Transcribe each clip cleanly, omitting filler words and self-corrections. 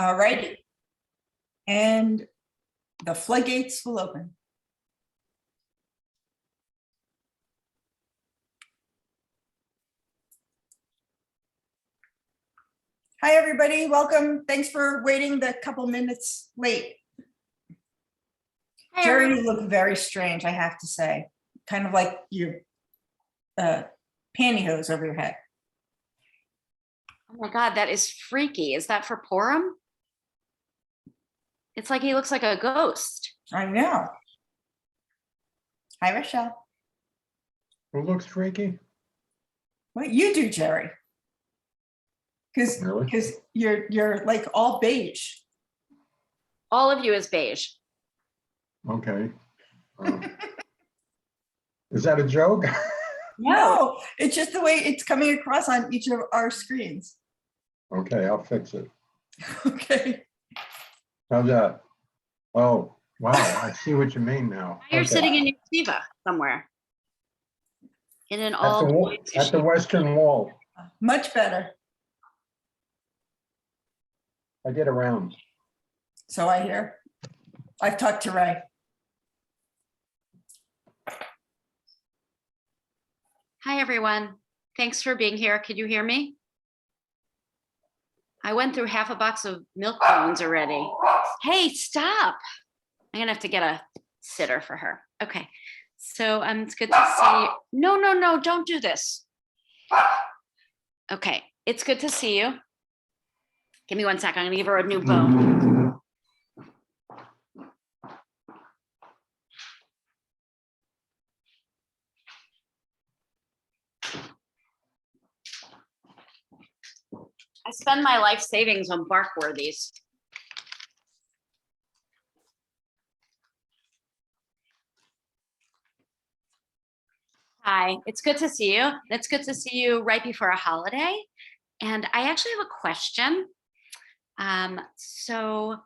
All righty. And the floodgates will open. Hi, everybody. Welcome. Thanks for waiting the couple minutes late. Hi, Jerry, everyone. you look very strange, I have to say. Kind of like your pantyhose over your head. Oh my God, that is freaky. Is that for Purim? It's like he looks like a ghost. I know. Hi, Rochelle. Who looks freaky? What you do, Jerry? Because Really? you're like all beige. All of you is beige. Okay. Is that a joke? No, it's just the way it's coming across on each of our screens. Okay, I'll fix it. Okay. How's that? Oh, wow, I see what you mean now. Now you're Okay. sitting in your yeshiva somewhere. In an At all the, boys at the yeshiva. Western Wall. Much better. I get around. So I hear. I've talked to Ray. Hi, everyone. Thanks for being here. Could you hear me? I went through half a box of milk bones already. Hey, stop. I'm gonna have to get a sitter for her. Okay. So it's good to see you. No, don't do this. Okay, it's good to see you. Give me 1 second. I'm gonna give her a new bone. I spend my life savings on Barkworthies. Hi, it's good to see you. It's good to see you right before a holiday. And I actually have a question. So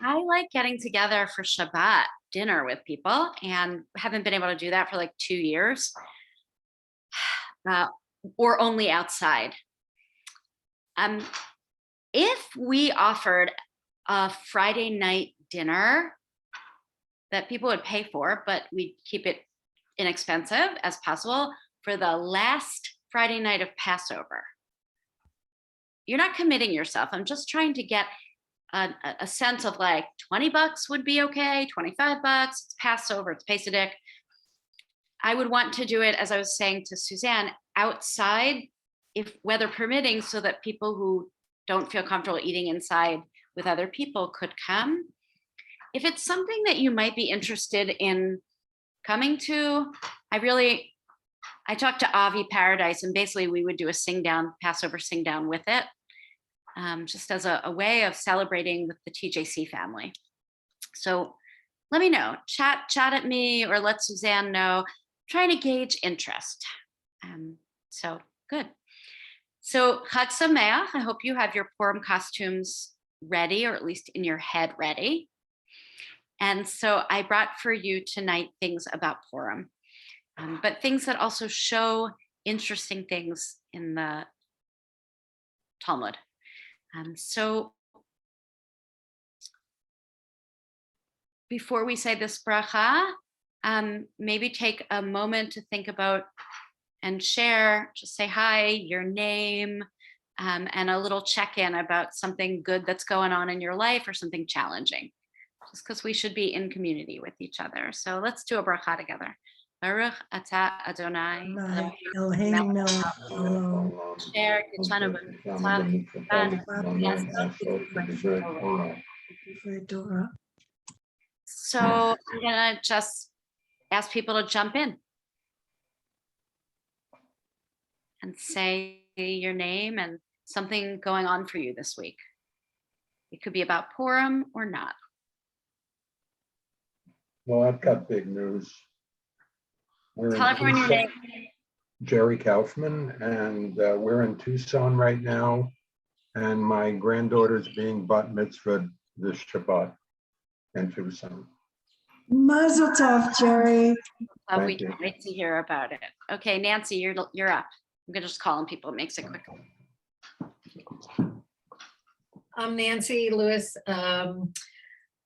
I like getting together for Shabbat dinner with people and haven't been able to do that for like 2 years, or only outside. If we offered a Friday night dinner that people would pay for, but we'd keep it inexpensive as possible for the last Friday night of Passover. You're not committing yourself. I'm just trying to get a sense of like $20 would be okay, $25, it's Passover, it's Pesach. I would want to do it, as I was saying to Suzanne, outside, if weather permitting, so that people who don't feel comfortable eating inside with other people could come. If it's something that you might be interested in coming to, I talked to Avi Paradise, and basically we would do a sing down, Passover sing down with it, just as a way of celebrating with the TJC family. So let me know, chat at me, or let Suzanne know. I'm trying to gauge interest. So good. So Chag Sameach, I hope you have your Purim costumes ready, or at least in your head ready. And so I brought for you tonight things about Purim, but things that also show interesting things in the Talmud. So before we say this bracha, maybe take a moment to think about and share, just say hi, your name, and a little check-in about something good that's going on in your life or something challenging, just because we should be in community with each other. So let's do a bracha together. Baruch atah Adonai Eloheinu melech haolam. asher kitshanu Torah. So I'm gonna just ask people to jump in and say your name and something going on for you this week. It could be about Purim or not. Well, I've got big news. Tell everyone your name. Jerry Kaufman, and we're in Tucson right now. And my granddaughter's being bat mitzvah this Shabbat in Tucson. Mazel tov, Jerry. We Thank you. can't wait to hear about it. Okay, Nancy, you're up. I'm gonna just call on people. It makes it quicker. I'm Nancy Lewis.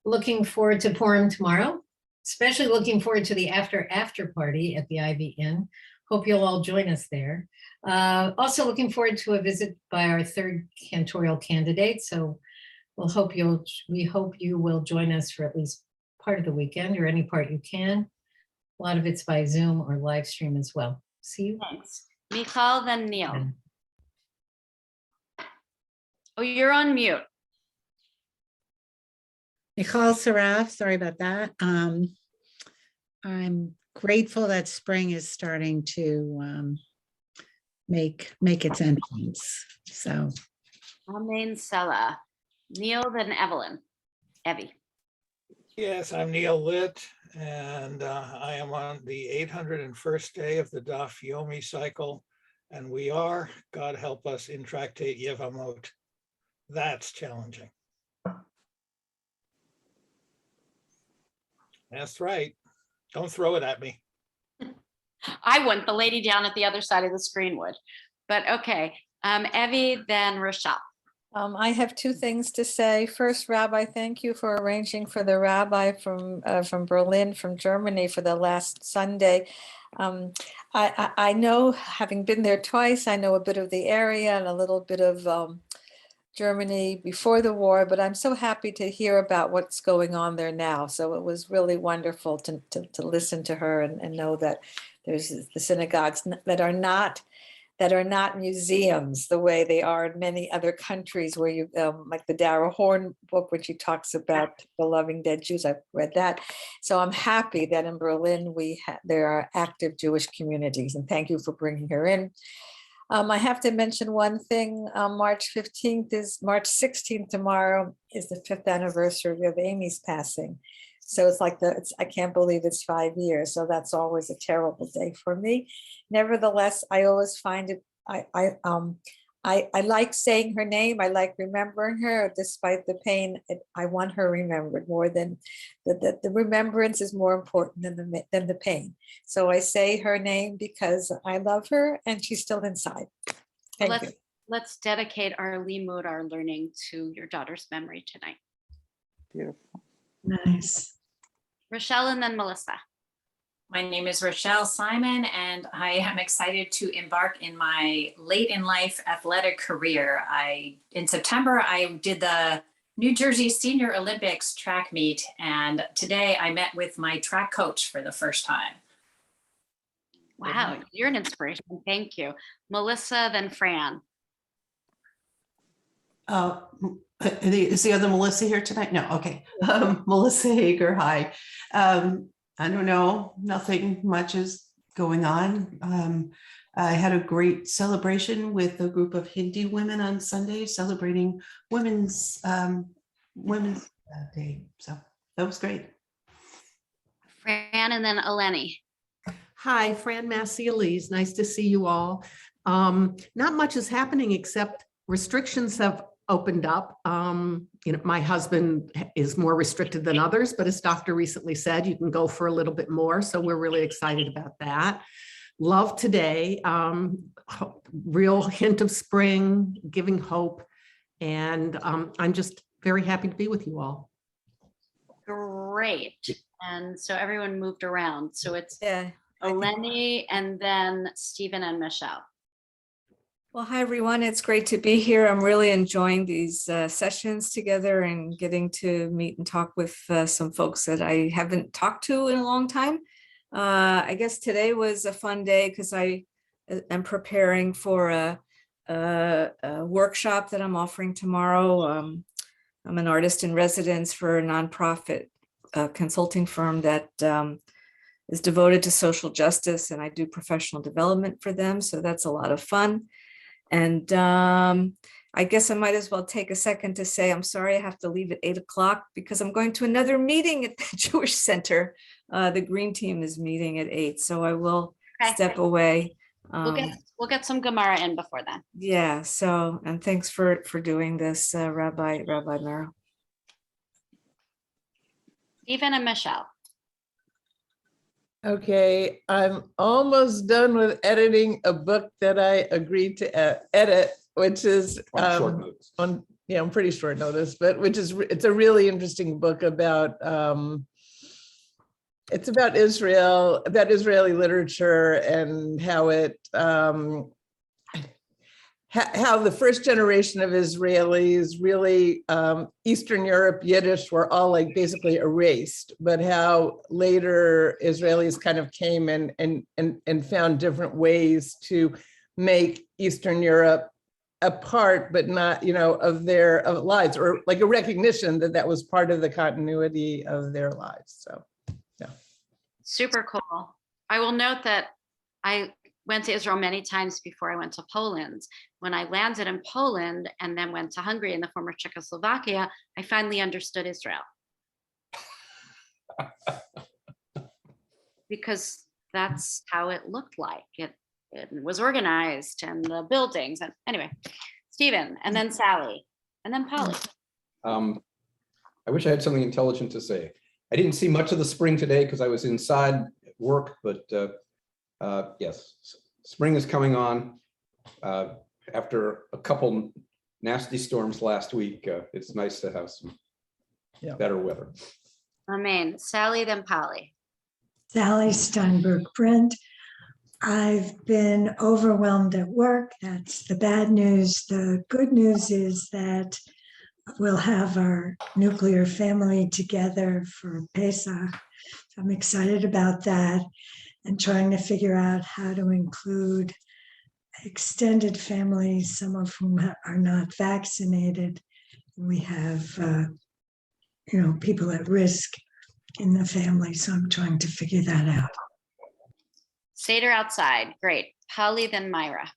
Looking forward to Purim tomorrow, especially looking forward to the after party at the Ivy Inn. Hope you'll all join us there. Also looking forward to a visit by our third cantorial candidate. So we hope you will join us for at least part of the weekend or any part you can. A lot of it's by Zoom or live stream as well. See you. Thanks. Michal, then Neil. then. Oh, you're on mute. Michal Saraf, sorry about that. I'm grateful that spring is starting to make its entrance. So Amen, Sella. Neil, then Evelyn. Evie. Yes, I'm Neil Litt, and I am on the 801st day of the Daf Yomi cycle, and we are, God help us, in Tractate Yevamot. That's challenging. That's right. Don't throw it at me. I wouldn't. The lady down at the other side of the screen would. But okay. Evie, then Rochelle. I have two things to say. First, Rabbi, thank you for arranging for the rabbi from Berlin, from Germany, for the last Sunday. I know, having been there twice, I know a bit of the area and a little bit of Germany before the war, but I'm so happy to hear about what's going on there now. So it was really wonderful to listen to her and know that there's the synagogues that are not museums the way they are in many other countries where you like the Dara Horn book, which he talks about the loving dead Jews. I've read that. So I'm happy that in Berlin there are active Jewish communities, and thank you for bringing her in. I have to mention one thing. March 16th tomorrow is the 5th anniversary of Amy's passing. So it's like I can't believe it's 5 years. So that's always a terrible day for me. Nevertheless, I always find it, I like saying her name. I like remembering her despite the pain. I want her remembered more than the remembrance is more important than the pain. So I say her name because I love her and she's still inside. Thank you. Let's dedicate our limud, our learning, to your daughter's memory tonight. Beautiful. Nice. Rochelle and then Melissa. My name is Rochelle Simon, and I am excited to embark in my late in life athletic career. In September, I did the New Jersey Senior Olympics track meet, and today I met with my track coach for the first time. Wow, you're an inspiration. Thank you. Melissa, then Fran. Is the other Melissa here tonight? No, okay. Melissa Hager, hi. I don't know, nothing much is going on. I had a great celebration with a group of Hindi women on Sunday celebrating Women's Day. So that was great. Fran and then Eleni. Hi, Fran Massey-Elise. Nice to see you all. Not much is happening except restrictions have opened up. My husband is more restricted than others, but his doctor recently said you can go for a little bit more. So we're really excited about that. Love today. Real hint of spring, giving hope. And I'm just very happy to be with you all. Great. And so everyone moved around. So it's Yeah. Eleni and then Stephen and Michelle. Well, hi, everyone. It's great to be here. I'm really enjoying these sessions together and getting to meet and talk with some folks that I haven't talked to in a long time. I guess today was a fun day because I am preparing for a workshop that I'm offering tomorrow. I'm an artist in residence for a nonprofit consulting firm that is devoted to social justice, and I do professional development for them. So that's a lot of fun. And I guess I might as well take a second to say, I'm sorry I have to leave at 8 o'clock because I'm going to another meeting at the Jewish Center. The Green Team is meeting at 8, so I will step away. We'll get some Gemara in before then. Yeah, so, and thanks for doing this, Rabbi Merow. Stephen and Michelle. Okay, I'm almost done with editing a book that I agreed to edit, which is On short notes. yeah, I'm pretty short notice, but it's a really interesting book about, it's about Israel, about Israeli literature and how it, how the first generation of Israelis really, Eastern Europe, Yiddish were all like basically erased, but how later Israelis kind of came and found different ways to make Eastern Europe a part, but not, of their lives, or like a recognition that that was part of the continuity of their lives. So, yeah. Super cool. I will note that I went to Israel many times before I went to Poland. When I landed in Poland and then went to Hungary in the former Czechoslovakia, I finally understood Israel. Because that's how it looked like. It was organized, and the buildings. And anyway, Stephen, and then Sally, and then Polly. I wish I had something intelligent to say. I didn't see much of the spring today because I was inside at work, but yes, spring is coming on. After a couple nasty storms last week, it's nice to have some better weather. Amen. Sally, then Polly. Sally Steinberg Brent. I've been overwhelmed at work. That's the bad news. The good news is that we'll have our nuclear family together for Pesach. I'm excited about that and trying to figure out how to include extended families, some of whom are not vaccinated. We have, people at risk in the family. So I'm trying to figure that out. Seder outside. Great. Polly, then Myra.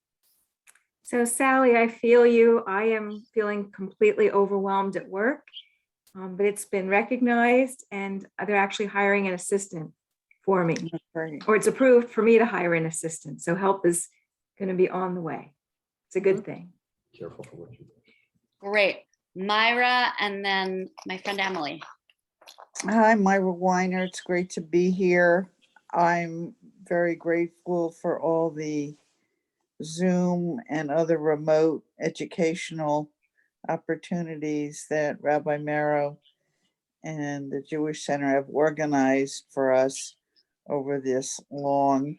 So Sally, I feel you. I am feeling completely overwhelmed at work, but it's been recognized and they're actually hiring an assistant for me, or it's approved for me to hire an assistant. So help is going to be on the way. It's a good thing. Careful for what you do. Great. Myra, and then my friend Emily. Hi, Myra Weiner. It's great to be here. I'm very grateful for all the Zoom and other remote educational opportunities that Rabbi Merow and the Jewish Center have organized for us over this long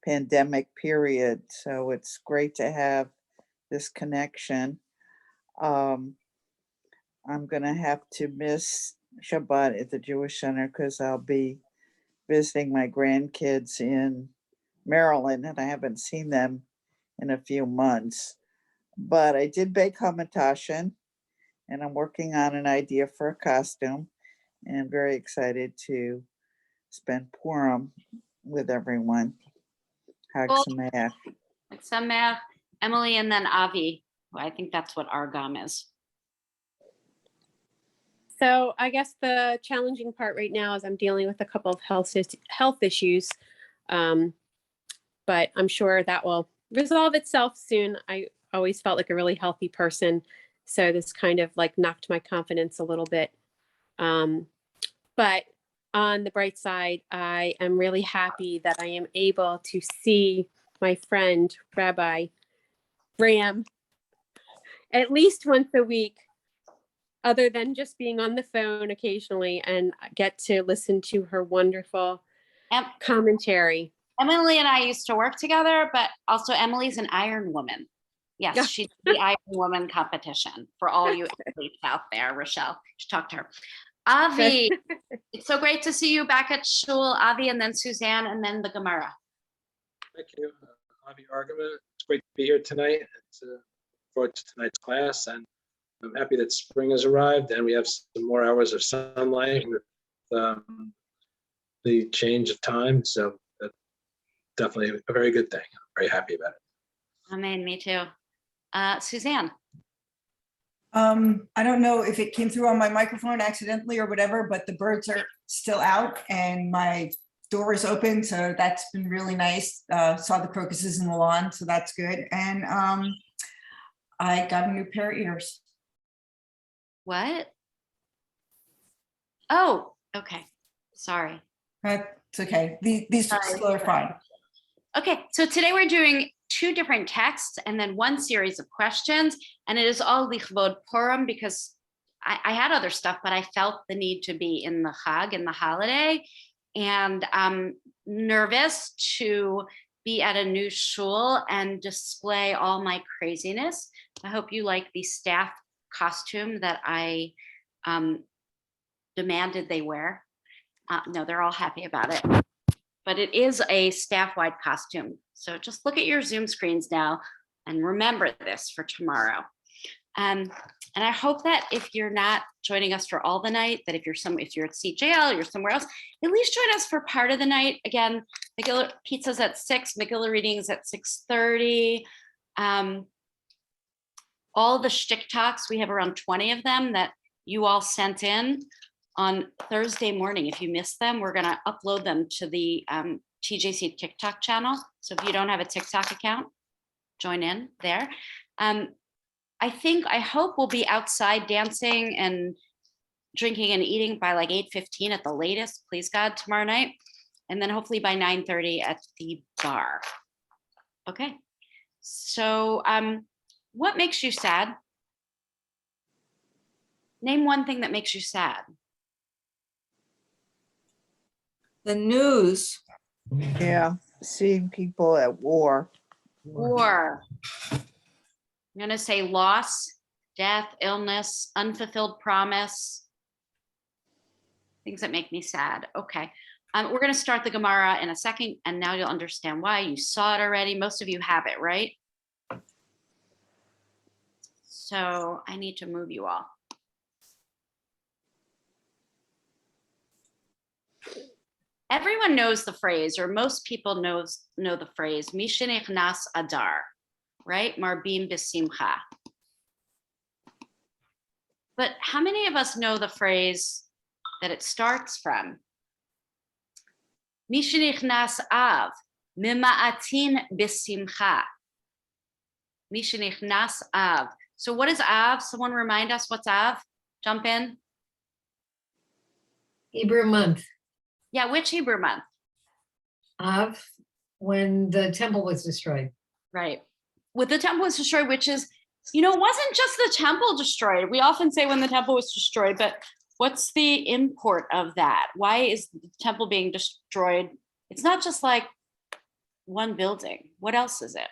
pandemic period. So it's great to have this connection. I'm going to have to miss Shabbat at the Jewish Center because I'll be visiting my grandkids in Maryland, and I haven't seen them in a few months. But I did bake hamantashen, and I'm working on an idea for a costume, and very excited to spend Purim with everyone. Hag Sameach. Hag Sameach. Emily, and then Avi. Well, I think that's what Argam is. So I guess the challenging part right now is I'm dealing with a couple of health issues, but I'm sure that will resolve itself soon. I always felt like a really healthy person, so this kind of like knocked my confidence a little bit. But on the bright side, I am really happy that I am able to see my friend Rabbi Ram at least once a week, other than just being on the phone occasionally, and get to listen to her wonderful commentary. Emily and I used to work together, but also Emily's an Iron Woman. Yes, she's the Iron Woman competition for all you athletes out there. Rochelle, you should talk to her. Avi, it's so great to see you back at shul. Avi, and then Suzanne, and then the Gemara. Thank you, Avi Argama. It's great to be here tonight. It's forward to tonight's class, and I'm happy that spring has arrived and we have some more hours of sunlight with the change of time. So that's definitely a very good thing. I'm very happy about it. Amen, me too. Suzanne. I don't know if it came through on my microphone accidentally or whatever, but the birds are still out and my door is open. So that's been really nice. Saw the crocuses in the lawn, so that's good. And I got a new pair of ears. What? Oh, okay. Sorry. That's okay. These still are fine. Okay, so today we're doing 2 different texts and then 1 series of questions. And it is all lichvod Purim because I had other stuff, but I felt the need to be in the Chag, in the holiday. And I'm nervous to be at a new shul and display all my craziness. I hope you like the staff costume that I demanded they wear. No, they're all happy about it. But it is a staff-wide costume. So just look at your Zoom screens now and remember this for tomorrow. And I hope that if you're not joining us for all the night, that if you're at CJL, you're somewhere else, at least join us for part of the night. Again, Megillah pizza's at 6, Megillah readings at 6:30. All the shtick talks, we have around 20 of them that you all sent in on Thursday morning. If you missed them, we're gonna upload them to the TJC TikTok channel. So if you don't have a TikTok account, join in there. I hope we'll be outside dancing and drinking and eating by like 8:15 at the latest, please God, tomorrow night. And then hopefully by 9:30 at the bar. Okay, so what makes you sad? Name one thing that makes you sad. The news. Yeah, seeing people at war. War. I'm gonna say loss, death, illness, unfulfilled promise. Things that make me sad. Okay. We're gonna start the Gemara in a second, and now you'll understand why. You saw it already. Most of you have it, right? So I need to move you all. Everyone knows the phrase, or most people know the phrase, Mishenichnas Adar, right? Marbim B'Simcha. But how many of us know the phrase that it starts from? Mishenichnas Av, Mima'atin B'Simcha. Mishenichnas Av. So what is Av? Someone remind us what's Av? Jump in. Hebrew month. Yeah, which Hebrew month? Av, when the temple was destroyed. Right. With the temple was destroyed, which is, it wasn't just the temple destroyed. We often say when the temple was destroyed, but what's the import of that? Why is the temple being destroyed? It's not just like one building. What else is it?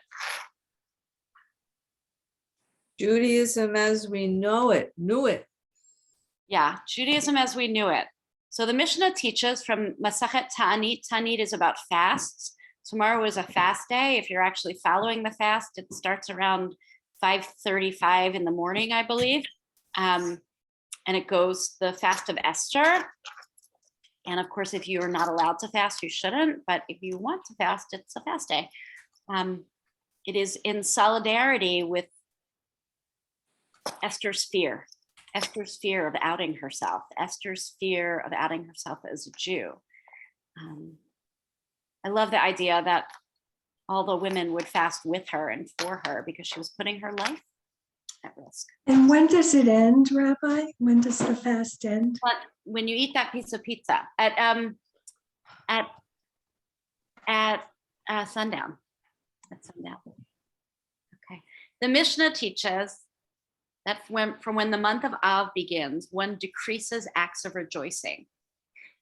Judaism as we knew it. Yeah, Judaism as we knew it. So the Mishnah teaches from Masachet Ta'anit. Ta'anit is about fasts. Tomorrow is a fast day. If you're actually following the fast, it starts around 5:35 in the morning, I believe. And it goes the fast of Esther. And of course, if you're not allowed to fast, you shouldn't. But if you want to fast, it's a fast day. It is in solidarity with Esther's fear of outing herself, Esther's fear of outing herself as a Jew. I love the idea that all the women would fast with her and for her because she was putting her life at risk. And when does it end, Rabbi? When does the fast end? But when you eat that piece of pizza at sundown. At sundown. Okay. The Mishnah teaches that from when the month of Av begins, one decreases acts of rejoicing.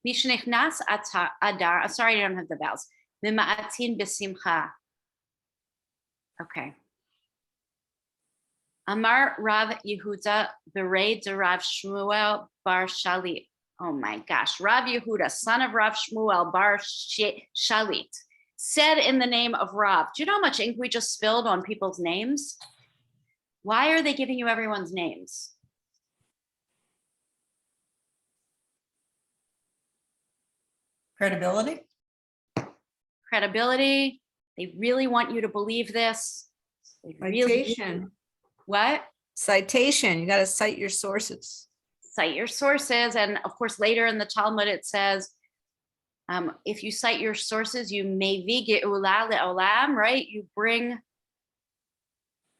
Mishnichnas Adar, sorry, I don't have the vowels. Mima'atin B'Simcha. Okay. Amar Rav Yehuda Berei de Rav Shmuel Bar Shalit. Oh my gosh. Rav Yehuda, son of Rav Shmuel Bar Shalit, said in the name of Rav. Do you know how much ink we just spilled on people's names? Why are they giving you everyone's names? Credibility. Credibility. They really want you to believe this. Citation. What? Citation. You got to cite your sources. Cite your sources. And of course, later in the Talmud, it says, if you cite your sources, you mevi ge'ula le'olam, right? You bring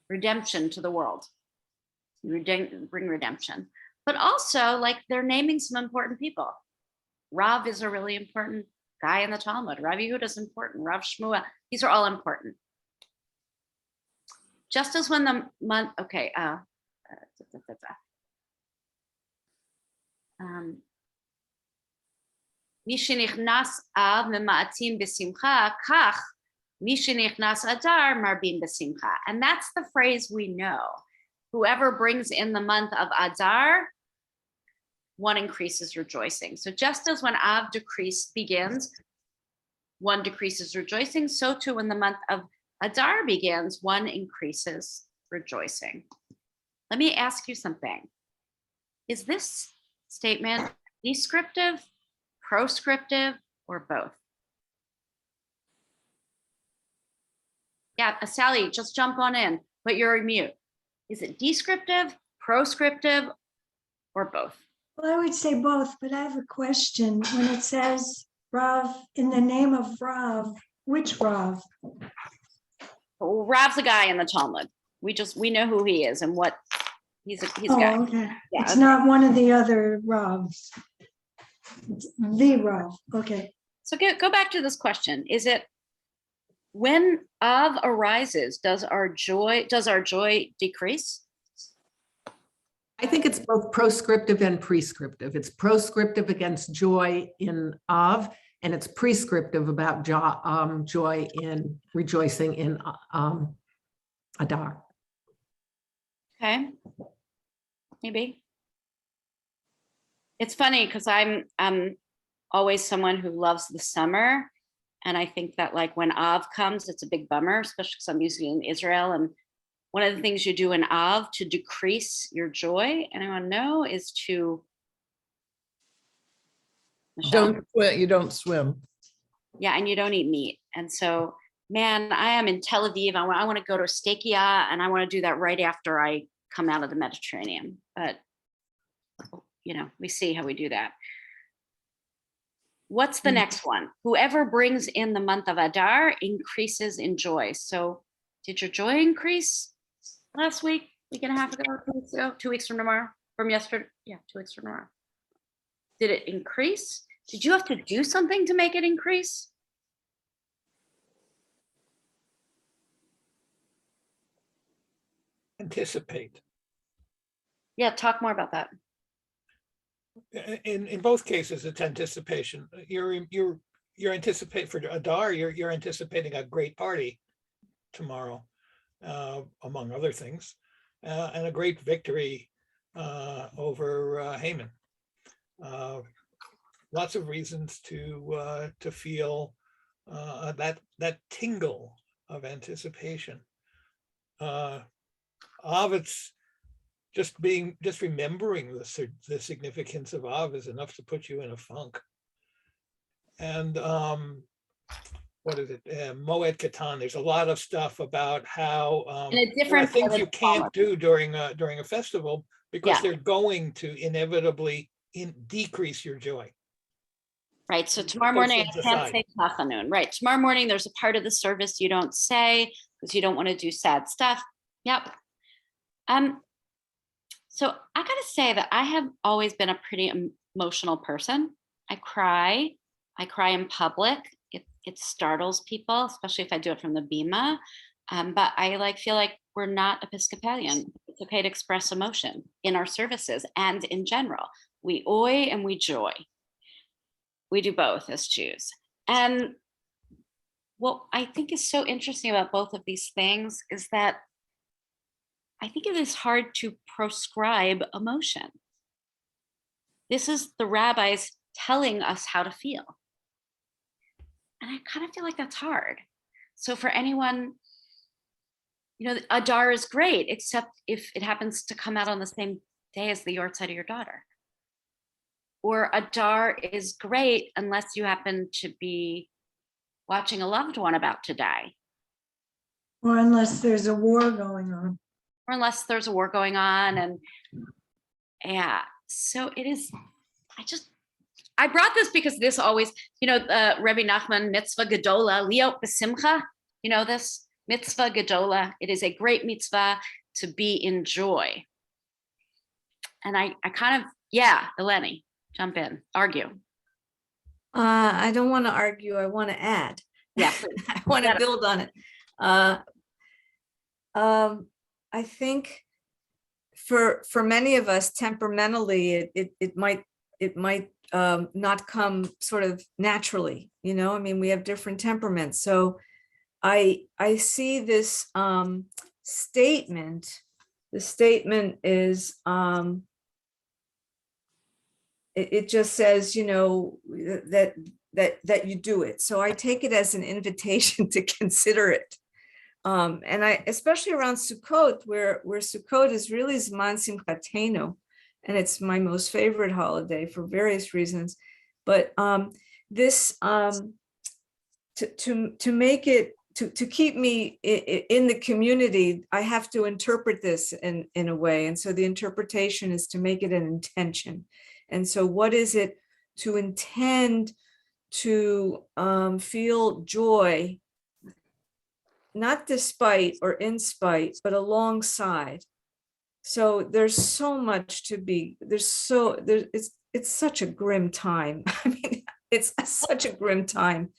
redemption to the world. You bring redemption. But also, like, they're naming some important people. Rav is a really important guy in the Talmud. Rav Yehuda is important. Rav Shmuel. These are all important. just as when the month, okay, Mishenichnas av mema'atim b'simcha, kach Mishenichnas adar marbim b'simcha. And that's the phrase we know. Whoever brings in the month of Adar, one increases rejoicing. So just as when Av begins, one decreases rejoicing, so too when the month of Adar begins, one increases rejoicing. Let me ask you something. Is this statement descriptive, proscriptive, or both? Yeah, Sally, just jump on in, but you're mute. Is it descriptive, proscriptive, or both? Well, I would say both, but I have a question. When it says Rav, in the name of Rav, which Rav? Rav's a guy in the Talmud. We know who he is and what he's a Oh, guy. okay. Yeah, It's okay. not one of the other Ravs. It's the Rav, okay. So go back to this question. Is it when Av arises, does our joy decrease? I think it's both proscriptive and prescriptive. It's proscriptive against joy in Av, and it's prescriptive about joy in rejoicing in Adar. Okay, maybe. It's funny because I'm always someone who loves the summer. And I think that like when Av comes, it's a big bummer, especially because I'm usually in Israel. And one of the things you do in Av to decrease your joy, anyone know, is to Michelle? You don't swim. Yeah, and you don't eat meat. And so, man, I am in Tel Aviv. I want to go to a steakia, and I want to do that right after I come out of the Mediterranean. But, you know, we see how we do that. What's the next one? Whoever brings in the month of Adar increases in joy. So did your joy increase last week, week and a half ago, 2 weeks ago, 2 weeks from tomorrow, from yesterday? Yeah, 2 weeks from tomorrow. Did it increase? Did you have to do something to make it increase? Anticipate. Yeah, talk more about that. In both cases, it's anticipation. You're anticipate for Adar. You're anticipating a great party tomorrow, among other things, and a great victory over Haman. Lots of reasons to feel that tingle of anticipation. It's just remembering the significance of Av is enough to put you in a funk. And what is it? Moed Katan. There's a lot of stuff about how there are things you can't do during a festival because they're going to inevitably decrease your joy. Right. So tomorrow morning I can't say Tachanun. Right. Tomorrow morning there's a part of the service you don't say because you don't want to do sad stuff. Yep. So I gotta say that I have always been a pretty emotional person. I cry in public. It startles people, especially if I do it from the bima. But I feel like we're not Episcopalian. It's okay to express emotion in our services and in general. We oi and we joy. We do both as Jews. And what I think is so interesting about both of these things is that I think it is hard to proscribe emotion. This is the rabbis telling us how to feel. And I kind of feel like that's hard. So for anyone, Adar is great, except if it happens to come out on the same day as the yortzeit of your daughter. Or Adar is great unless you happen to be watching a loved one about to die. Or unless there's a war going on. Or unless there's a war going on. And yeah, so it is, I brought this because this always, Rabbi Nachman, mitzvah gedola, liot b'simcha, this mitzvah gedola, it is a great mitzvah to be in joy. And I kind of, Eleni, jump in, argue. I don't want to argue. I want to add. Yeah. I want to build on it. I think for many of us temperamentally, it might not come sort of naturally, you know, I mean, we have different temperaments. So I see this statement. The statement is, it just says, you know, that you do it. So I take it as an invitation to consider it. And I, especially around Sukkot, where Sukkot is really Zman Simchatenu, and it's my most favorite holiday for various reasons. But this, to make it, to keep me in the community, I have to interpret this in a way. And so the interpretation is to make it an intention. And so what is it to intend to feel joy, not despite or in spite, but alongside. So there's so much to be, it's such a grim time. I mean, it's such a grim time.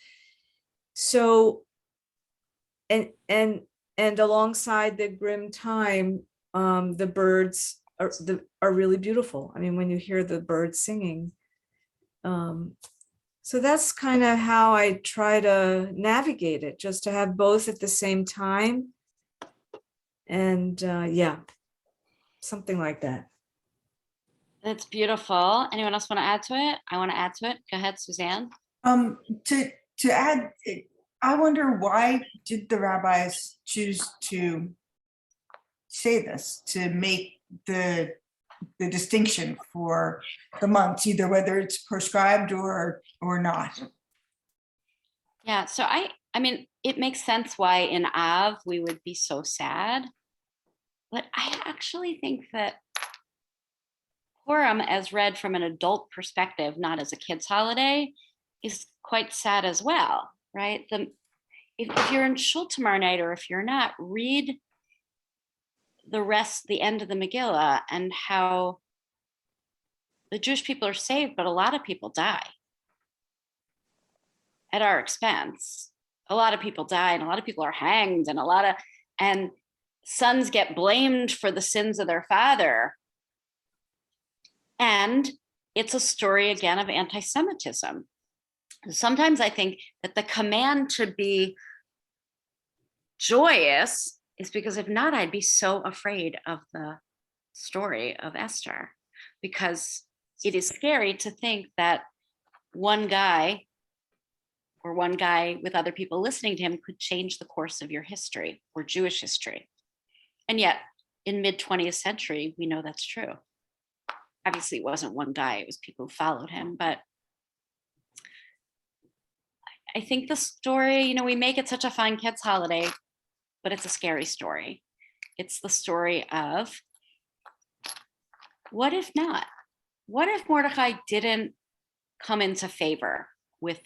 So, and alongside the grim time, the birds are really beautiful. I mean, when you hear the birds singing, so that's kind of how I try to navigate it, just to have both at the same time. And yeah, something like that. That's beautiful. Anyone else want to add to it? I want to add to it. Go ahead, Suzanne. To add, I wonder, why did the rabbis choose to say this, to make the distinction for the months, either whether it's prescribed or not? Yeah, so I mean, it makes sense why in Av we would be so sad, but I actually think that Purim, as read from an adult perspective, not as a kid's holiday, is quite sad as well, right? If you're in shul tomorrow night, or if you're not, read the end of the Megillah, and how the Jewish people are saved, but a lot of people die at our expense. A lot of people die, and a lot of people are hanged, and sons get blamed for the sins of their father. And it's a story again of anti-Semitism. Sometimes I think that the command to be joyous is because if not, I'd be so afraid of the story of Esther, because it is scary to think that one guy with other people listening to him could change the course of your history or Jewish history. And yet in mid-20th century, we know that's true. Obviously it wasn't one guy, it was people who followed him, but I think the story, you know, we make it such a fun kids' holiday, but it's a scary story. It's the story of, what if not? What if Mordecai didn't come into favor with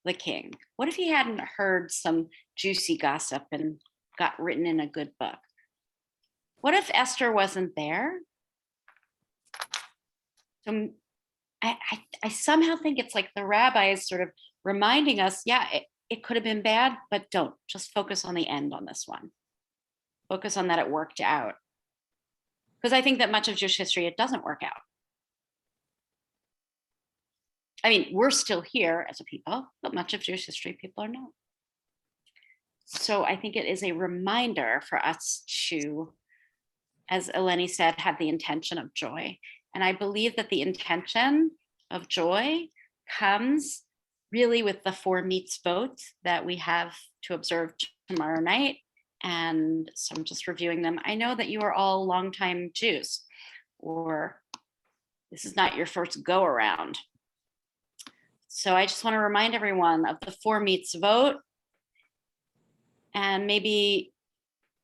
the king? What if he hadn't heard some juicy gossip and got written in a good book? What if Esther wasn't there? So I somehow think it's like the rabbi is sort of reminding us, yeah, it could have been bad, but don't just focus on the end on this one. Focus on that it worked out. Because I think that much of Jewish history, it doesn't work out. I mean, we're still here as a people, but much of Jewish history, people are not. So I think it is a reminder for us to, as Eleni said, have the intention of joy. And I believe that the intention of joy comes really with the 4 mitzvot that we have to observe tomorrow night. And so I'm just reviewing them. I know that you are all longtime Jews, or this is not your first go around. So I just want to remind everyone of the 4 mitzvot, and maybe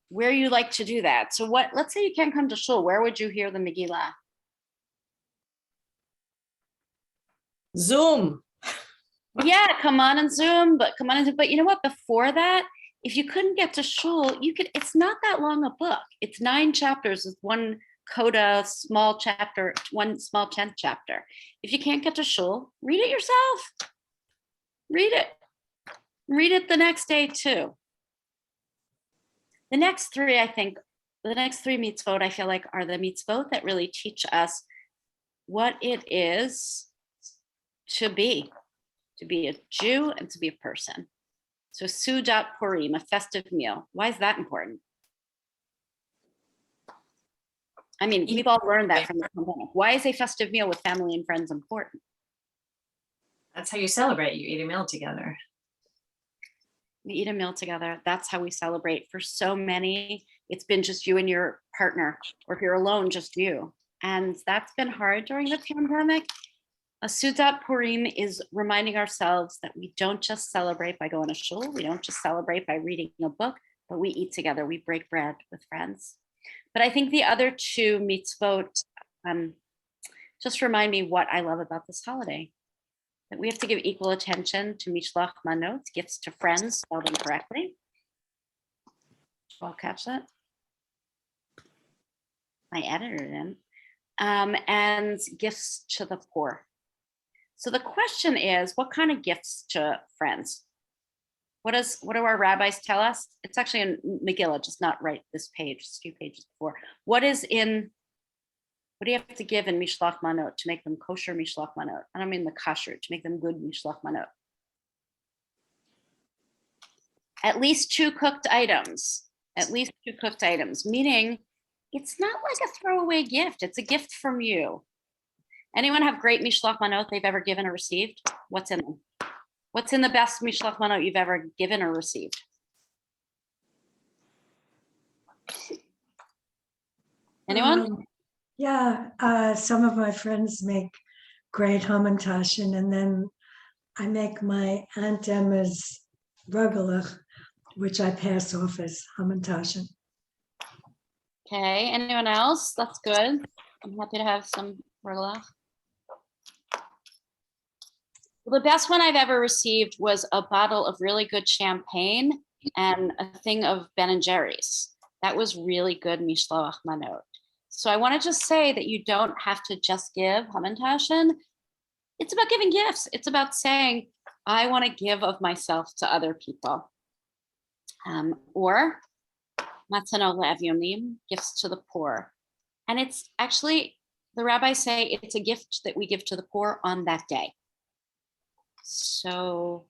where you like to do that. So let's say you can't come to shul, where would you hear the Megillah? Zoom. Yeah, come on and Zoom, but you know what, before that, if you couldn't get to shul, it's not that long a book. It's 9 chapters with one coda, small chapter, one small 10th chapter. If you can't get to shul, read it yourself. Read it the next day too. The next three, I think, the next three mitzvot, I feel like, are the mitzvot that really teach us what it is to be a Jew and to be a person. So Sudat Purim, a festive meal. Why is that important? I mean, we've all learned that from the pandemic. Why is a festive meal with family and friends important? That's how you celebrate. You eat a meal together. We eat a meal together. That's how we celebrate. For so many, it's been just you and your partner, or if you're alone, just you. And that's been hard during the pandemic. A Sudat Purim is reminding ourselves that we don't just celebrate by going to shul. We don't just celebrate by reading a book, but we eat together. We break bread with friends. But I think the other two mitzvot just remind me what I love about this holiday. That we have to give equal attention to mishloach manot, gifts to friends, spelled incorrectly. I'll catch that. My editor didn't. And gifts to the poor. So the question is, what kind of gifts to friends? What do our rabbis tell us? It's actually in Megillah, just not right this page, just a few pages before. What do you have to give in mishloach manot to make them kosher mishloach manot? I don't mean the kasher, to make them good mishloach manot. At least 2 cooked items. At least 2 cooked items, meaning it's not like a throwaway gift. It's a gift from you. Anyone have great mishloach manot they've ever given or received? What's in them? What's in the best mishloach manot you've ever given or received? Anyone? Yeah, some of my friends make great hamantashen, and then I make my Aunt Emma's rugelach, which I pass off as hamantashen. Okay, anyone else? That's good. I'm happy to have some rugelach. Well, the best one I've ever received was a bottle of really good champagne and a thing of Ben & Jerry's. That was really good mishloach manot. So I want to just say that you don't have to just give hamantashen. It's about giving gifts. It's about saying, I want to give of myself to other people. Or matzanos le'avyomim, gifts to the poor. And it's actually, the rabbis say it's a gift that we give to the poor on that day. So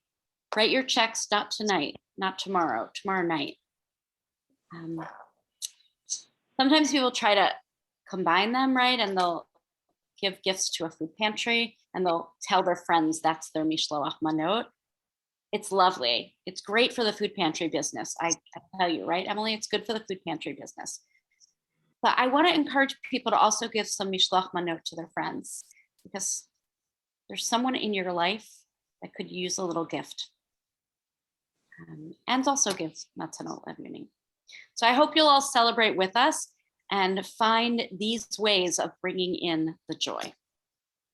write your checks, not tonight, not tomorrow night. Sometimes people try to combine them, right? And they'll give gifts to a food pantry and they'll tell their friends that's their mishloach manot. It's lovely. It's great for the food pantry business. I tell you, right, Emily? It's good for the food pantry business. But I want to encourage people to also give some mishloach manot to their friends, because there's someone in your life that could use a little gift. And also give matzanos le'avyomim. So I hope you'll all celebrate with us and find these ways of bringing in the joy.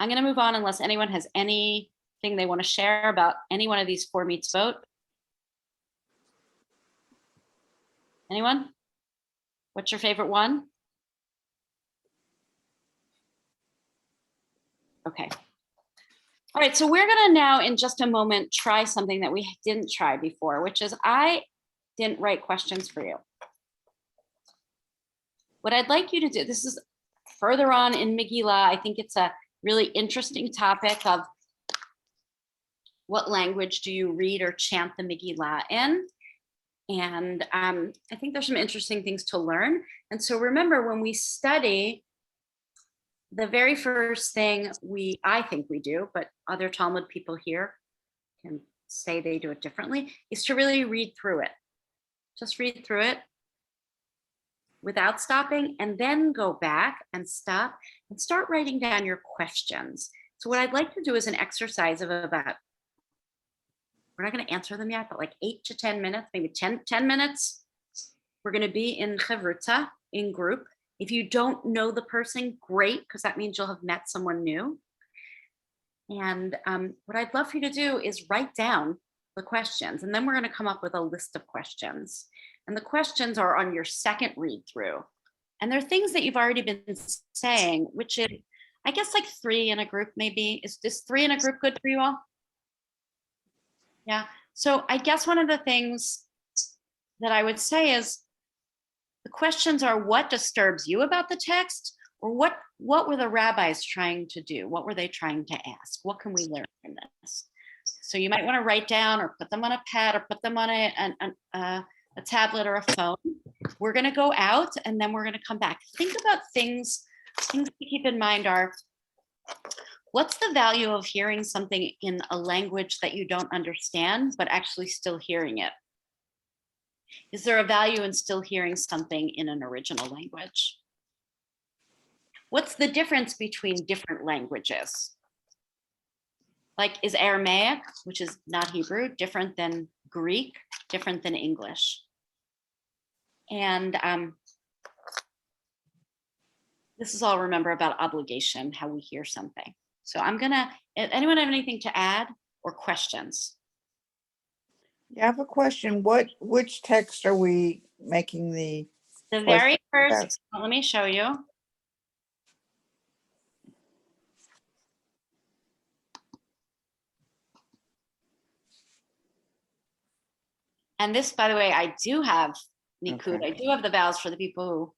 I'm going to move on unless anyone has anything they want to share about any one of these 4 mitzvot. Anyone? What's your favorite one? Okay. All right, so we're going to now, in just a moment, try something that we didn't try before, which is I didn't write questions for you. What I'd like you to do, this is further on in Megillah. I think it's a really interesting topic of what language do you read or chant the Megillah in? And I think there's some interesting things to learn. And so remember, when we study, the very first thing I think we do, but other Talmud people here can say they do it differently, is to really read through it. Just read through it without stopping, and then go back and stop and start writing down your questions. So what I'd like to do is an exercise of about, we're not going to answer them yet, but like 8 to 10 minutes, maybe 10 minutes. We're going to be in chavrutza, in group. If you don't know the person, great, because that means you'll have met someone new. And what I'd love for you to do is write down the questions, and then we're going to come up with a list of questions. And the questions are on your second read through. And they're things that you've already been saying, which is, I guess, like 3 in a group maybe. Is this 3 in a group good for you all? Yeah. So I guess one of the things that I would say is, The questions are, what disturbs you about the text? Or what were the rabbis trying to do? What were they trying to ask? What can we learn from this? So you might want to write down or put them on a pad or put them on a tablet or a phone. We're going to go out and then we're going to come back. Think about things to keep in mind are, what's the value of hearing something in a language that you don't understand, but actually still hearing it? Is there a value in still hearing something in an original language? What's the difference between different languages? Like, is Aramaic, which is not Hebrew, different than Greek, different than English? And this is all, remember, about obligation, how we hear something. So I'm gonna, anyone have anything to add or questions? Yeah, I have a question. Which text are we making the? The very question first, let me show you. And this, by the way, I do have Nikud. Okay. I do have the vowels for the people who.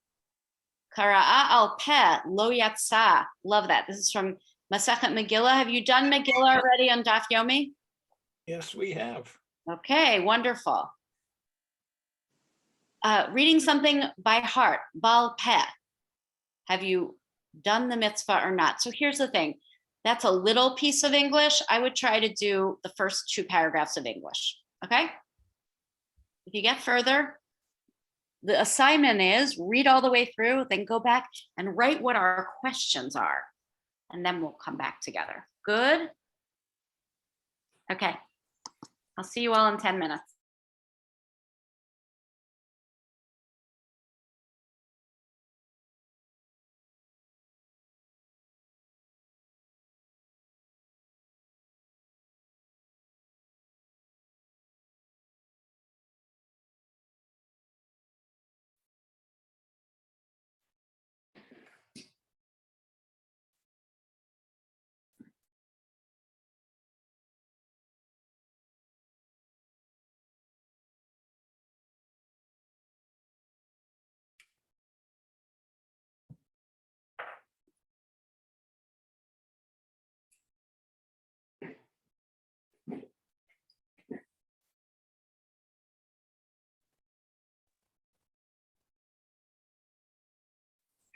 Kara'a al peh lo yatsa. Love that. This is from Masechet Megillah. Have you done Megillah already on Daf Yomi? Yes, we have. Okay, wonderful. Reading something by heart, bal peh. Have you done the mitzvah or not? So here's the thing. That's a little piece of English. I would try to do the first 2 paragraphs of English, okay? If you get further, the assignment is read all the way through, then go back and write what our questions are. And then we'll come back together. Good? Okay. I'll see you all in 10 minutes.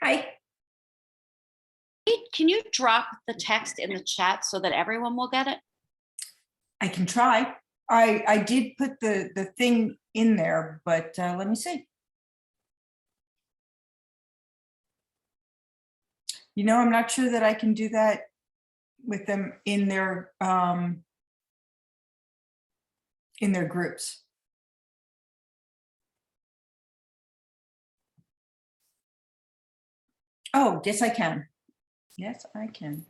Hi. Can you drop the text in the chat so that everyone will get it? I can try. I did put the thing in there, but let me see. You know, I'm not sure that I can do that with them in their groups. Oh, yes, I can. Yes, I can.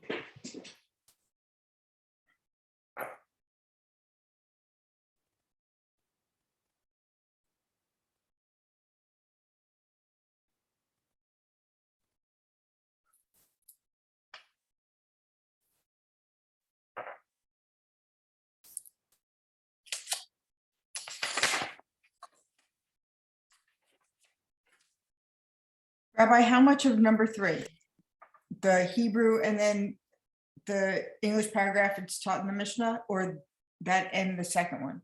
Rabbi, how much of number 3? The Hebrew and then the English paragraph it's taught in the Mishnah, or that and the second one?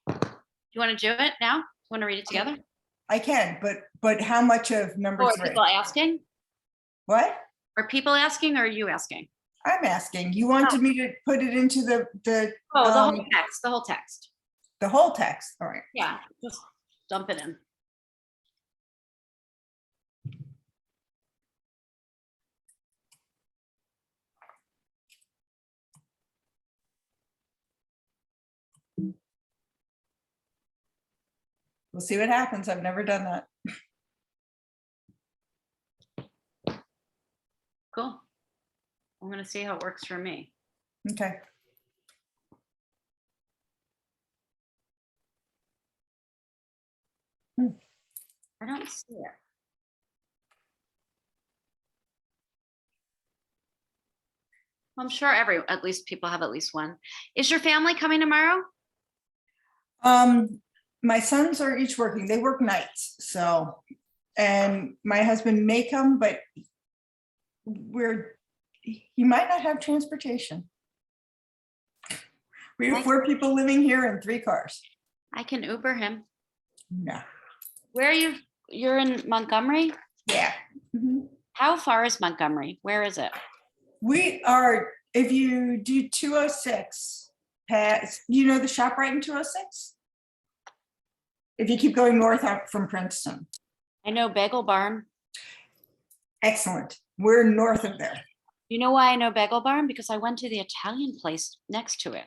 You want to do it now? You want to read it together? I can, but how much of number Or 3? people asking? What? Are people asking or are you asking? I'm asking. You wanted me to put it into the the whole text, the whole text. The whole text. All right. Yeah, just dump it in. We'll see what happens. I've never done that. Cool. I'm going to see how it works for me. Okay. I don't see it. I'm sure at least people have at least one. Is your family coming tomorrow? My sons are each working. They work nights, so, and my husband may come, but he might not have transportation. We have 4 people living here and 3 cars. I can Uber him. No. Where are you? You're in Montgomery? Yeah. How far is Montgomery? Where is it? We are, if you do 206, past, you know the ShopRite in 206? If you keep going north up from Princeton. I know Bagel Barn. Excellent. We're north of there. You know why I know Bagel Barn? Because I went to the Italian place next to it.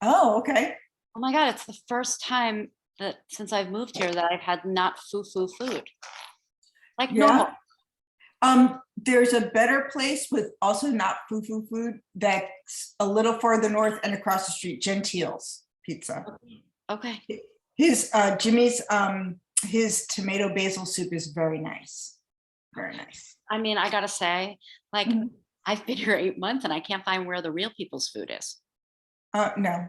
Oh, okay. Oh my God, it's the first time that since I've moved here that I've had not food. Like normal. There's a better place with also not food that's a little farther north and across the street, Gentile's Pizza. Okay. His Jimmy's his tomato basil soup is very nice. Very nice. I mean, I gotta say, like, I've been here 8 months and I can't find where the real people's food is. No.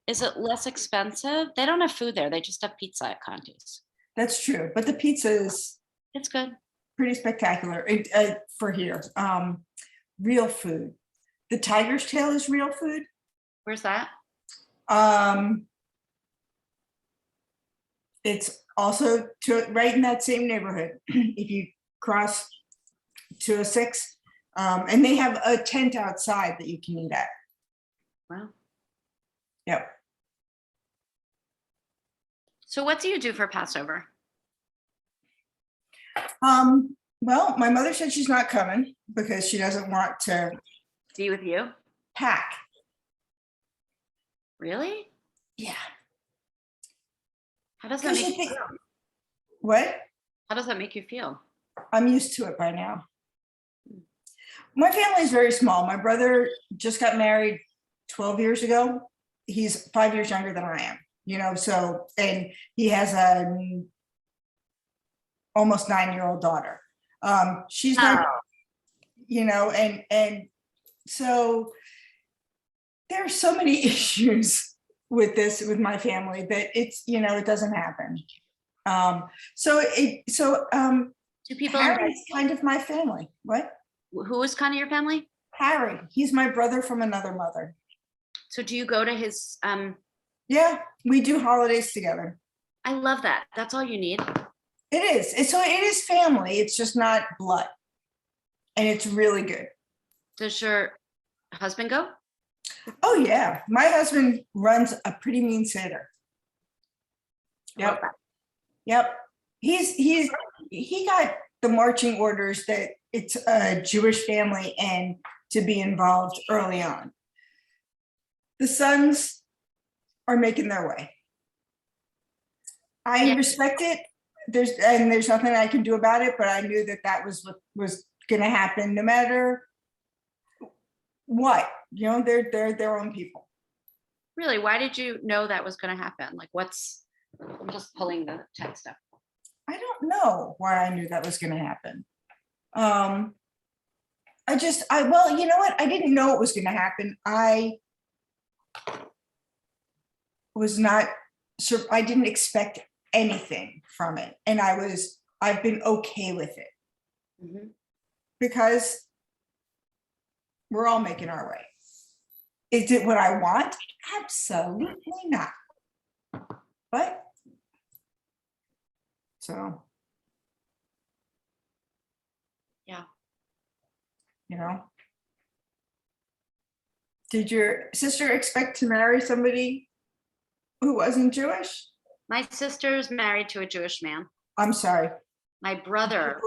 Is it less expensive? They don't have food there. They just have pizza at Conti's. That's true, but the pizza is it's good, pretty spectacular for here. Real food. The Tiger's Tail is real food. Where's that? It's also right in that same neighborhood. If you cross 206, and they have a tent outside that you can eat at. Wow. Yep. So what do you do for Passover? Well, my mother said she's not coming because she doesn't want to be with you. Pack. Really? Yeah. How does that make you feel? What? How does that make you feel? I'm used to it by now. My family is very small. My brother just got married 12 years ago. He's 5 years younger than I am, you know, so, and he has a almost 9-year-old daughter. She's not, you know, and so there are so many issues with this, with my family, that it's, you know, it doesn't happen. Do people Harry's kind of my family. What? Who is kind of your family? Harry. He's my brother from another mother. So do you go to his Yeah, we do holidays together. I love that. That's all you need. It is. So it is family. It's just not blood. And it's really good. Does your husband go? Oh yeah. My husband runs a pretty mean Seder. Yep. Yep. He got the marching orders that it's a Jewish family and to be involved early on. The sons are making their way. I respect it. There's nothing I can do about it, but I knew that was what was going to happen no matter what. You know, they're their own people. Really? Why did you know that was going to happen? Like I'm just pulling the text up. I don't know why I knew that was going to happen. Well, you know what? I didn't know it was going to happen. I didn't expect anything from it. And I've been okay with it because we're all making our way. Is it what I want? Absolutely not. But so, yeah, you know, did your sister expect to marry somebody who wasn't Jewish? My sister's married to a Jewish man. I'm sorry. My brother.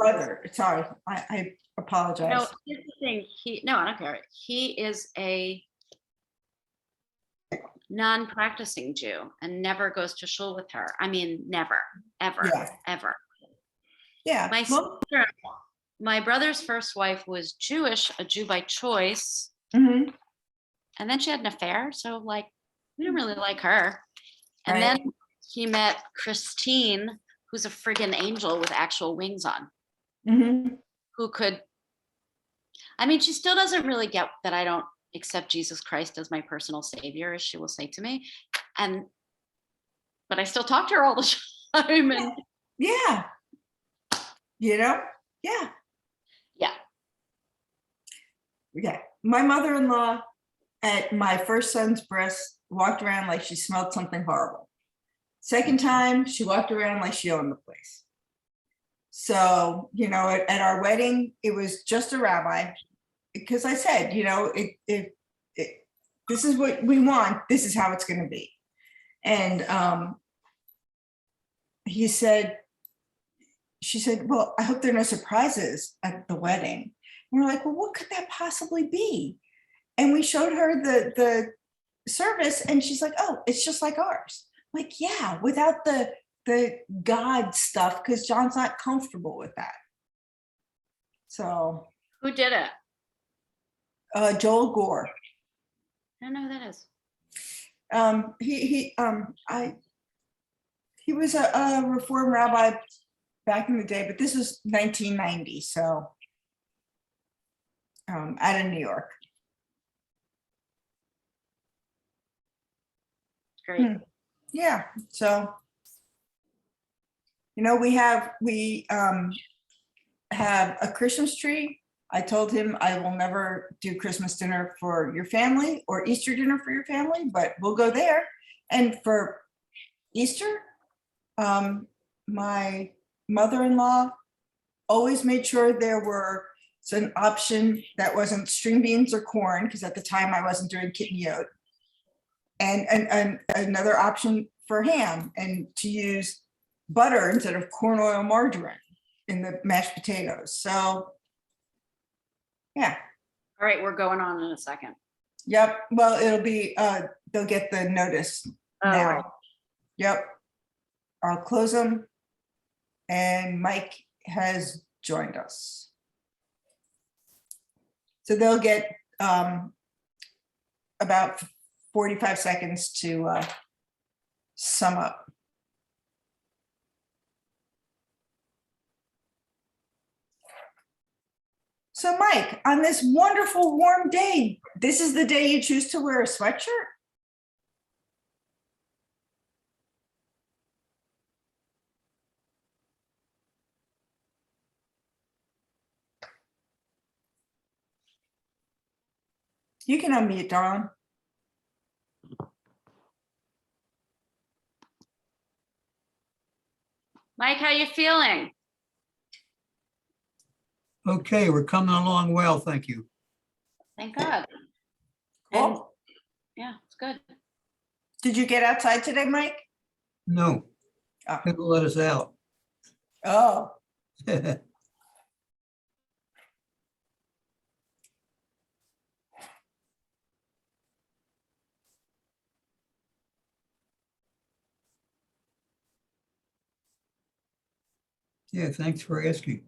Sorry, I apologize. No, here's the thing. I don't care. He is a non-practicing Jew and never goes to shul with her. I mean, never, ever, ever. Yeah. My brother's first wife was Jewish, a Jew by choice. Mm-hmm. And then she had an affair. So like, we didn't really like her. And then he met Christine, who's a friggin' angel with actual wings on. Mm-hmm. Who could, I mean, she still doesn't really get that I don't accept Jesus Christ as my personal savior, as she will say to me. But I still talk to her all the time. And Yeah. You know? Yeah. yeah. Yeah. My mother-in-law at my first son's breast walked around like she smelled something horrible. Second time, she walked around like she owned the place. So, you know, at our wedding, it was just a rabbi, because I said, you know, this is what we want. This is how it's going to be. And she said, well, I hope there are no surprises at the wedding. And we're like, well, what could that possibly be? And we showed her the service, and she's like, oh, it's just like ours. I'm like, yeah, without the God stuff, because John's not comfortable with that. So who did it? Joel Gore. I don't know who that is. He was a Reform rabbi back in the day, but this was 1990, so out of New York. Great. Yeah, so you know, we have a Christmas tree. I told him I will never do Christmas dinner for your family or Easter dinner for your family, but we'll go there. And for Easter, my mother-in-law always made sure there were an option that wasn't string beans or corn, because at the time I wasn't doing kidney oat, and another option for ham, and to use butter instead of corn oil margarine in the mashed potatoes. So yeah. All right, we're going on in a second. Yep. Well, it'll be, they'll get the notice now. Right. Yep. I'll close them. And Mike has joined us. So they'll get about 45 seconds to sum up. So Mike, on this wonderful warm day, this is the day you choose to wear a sweatshirt? You can unmute, darling. Mike, how you feeling? Okay, we're coming along well, thank you. Thank God. Cool. And yeah, it's good. Did you get outside today, Mike? No, Oh. people let us out. Oh, Yeah, thanks for asking.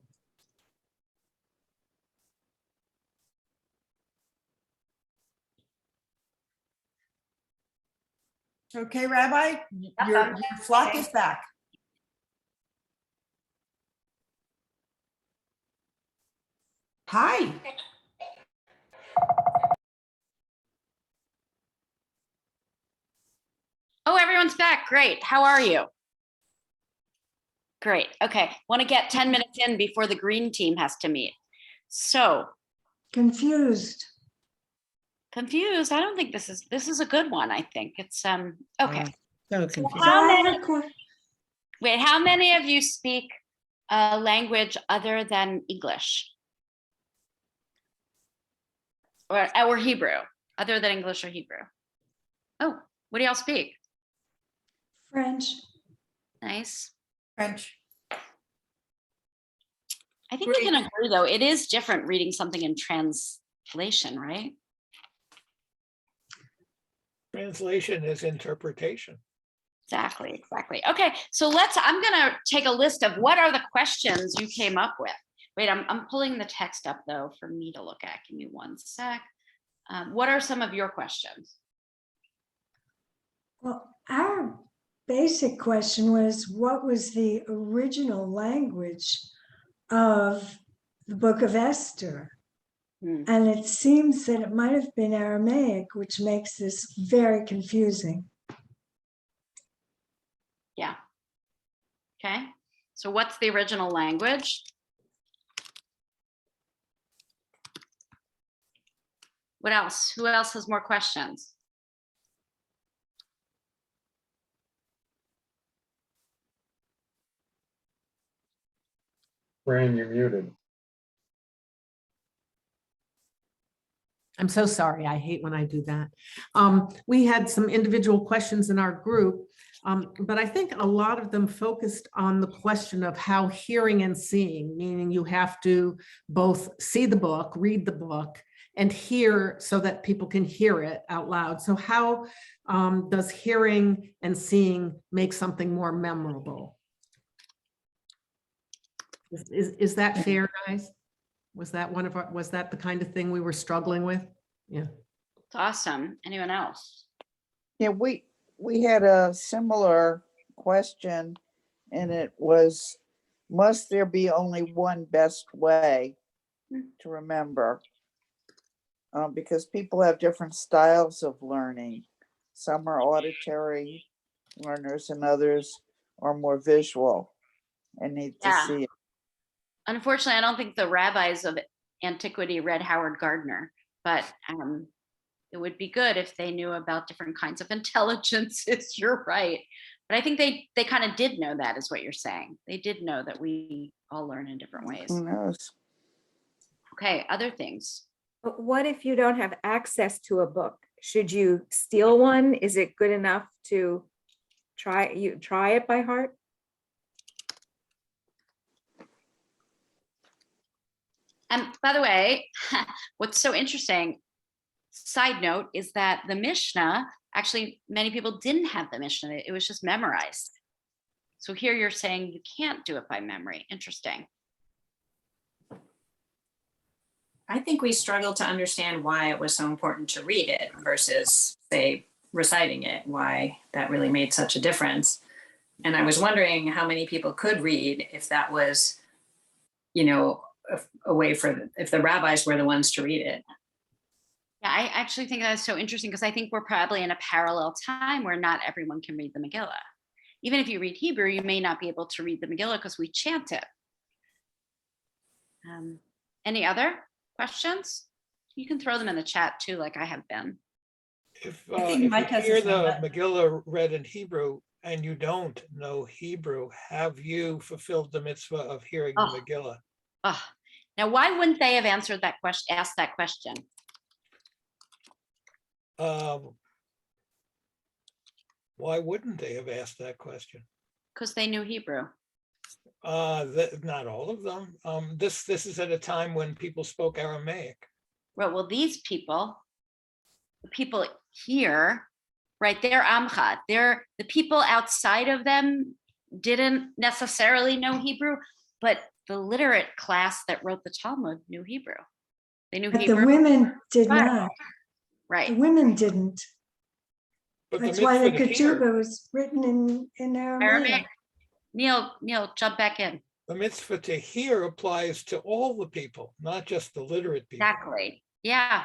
okay, Rabbi, your flock is back. Hi. Oh, everyone's back. Great. How are you? Great. Okay. Want to get 10 minutes in before the green team has to meet. So Confused. confused. I don't think this is a good one. I think it's okay. So confused. How many of you speak a language other than English? Or Hebrew, other than English or Hebrew? Oh, what do y'all speak? French. Nice. French. I think we can agree, though, it is different reading something in translation, right? Translation is interpretation. Exactly. Okay, so I'm gonna take a list of what are the questions you came up with. Wait, I'm pulling the text up though for me to look at. Give me one sec. What are some of your questions? Well, our basic question was, what was the original language of the book of Esther? And it seems that it might have been Aramaic, which makes this very confusing. Yeah. Okay. So what's the original language? What else? Who else has more questions? Fran, you're muted. I'm so sorry. I hate when I do that. We had some individual questions in our group, but I think a lot of them focused on the question of how hearing and seeing, meaning you have to both see the book, read the book, and hear so that people can hear it out loud. So how does hearing and seeing make something more memorable? Is that fair, guys? Was that was that the kind of thing we were struggling with? Yeah. It's awesome. Anyone else? Yeah, we had a similar question, and it was, must there be only one best way to remember? Because people have different styles of learning. Some are auditory learners and others are more visual and need to see it. Unfortunately, I don't think the rabbis of antiquity read Howard Gardner, but it would be good if they knew about different kinds of intelligences. You're right. But I think they kind of did know that, is what you're saying. They did know that we all learn in different ways. Who knows? Okay, other things. But what if you don't have access to a book? Should you steal one? Is it good enough to try it by heart? And by the way, what's so interesting, side note, is that the Mishnah, actually, many people didn't have the Mishnah. It was just memorized. So here you're saying you can't do it by memory. Interesting. I think we struggle to understand why it was so important to read it versus, say, reciting it, why that really made such a difference. And I was wondering how many people could read if that was, a way for, if the rabbis were the ones to read it. Yeah, I actually think that's so interesting because I think we're probably in a parallel time where not everyone can read the Megillah. Even if you read Hebrew, you may not be able to read the Megillah because we chant it. Any other questions? You can throw them in the chat too, like I have been. If think you Mike has hear his hand the up. Megillah read in Hebrew and you don't know Hebrew, have you fulfilled the mitzvah of hearing the Megillah? Now, why wouldn't they have answered that question, asked that question? Why wouldn't they have asked that question? Because they knew Hebrew. Not all of them. This is at a time when people spoke Aramaic. Well, these people, the people here, right? They're Amcha. They're the people outside of them didn't necessarily know Hebrew, but the literate class that wrote the Talmud knew Hebrew. They knew But Hebrew. the women did Right. not. Right. The women didn't. But That's the why the mitzvah to hear, ketubah was written in Aramaic. Neil, jump back in. the mitzvah to hear applies to all the people, not just the literate people. Exactly. Yeah.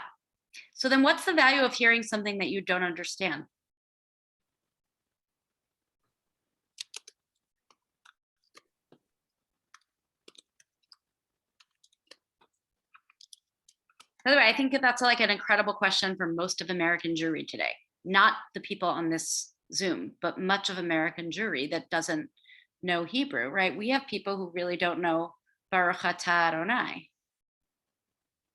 So then what's the value of hearing something that you don't understand? By the way, I think that's like an incredible question for most of American Jewry today. Not the people on this Zoom, but much of American Jewry that doesn't know Hebrew, right? We have people who really don't know Baruch Atah Adonai.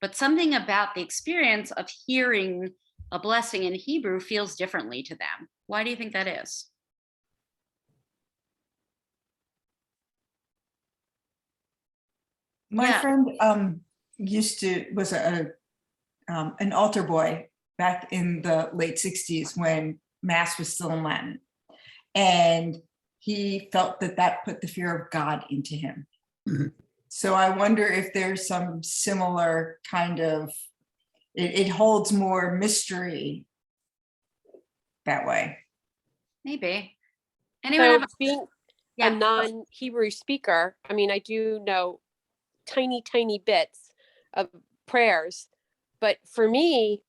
But something about the experience of hearing a blessing in Hebrew feels differently to them. Why do you think that is? My Yeah. friend was an altar boy back in the late 60s when Mass was still in Latin. And he felt that put the fear of God into him. So I wonder if there's some similar kind of, it holds more mystery that way. Maybe. Anyone So have being Yeah. a non-Hebrew speaker, I mean, I do know tiny bits of prayers, But for me,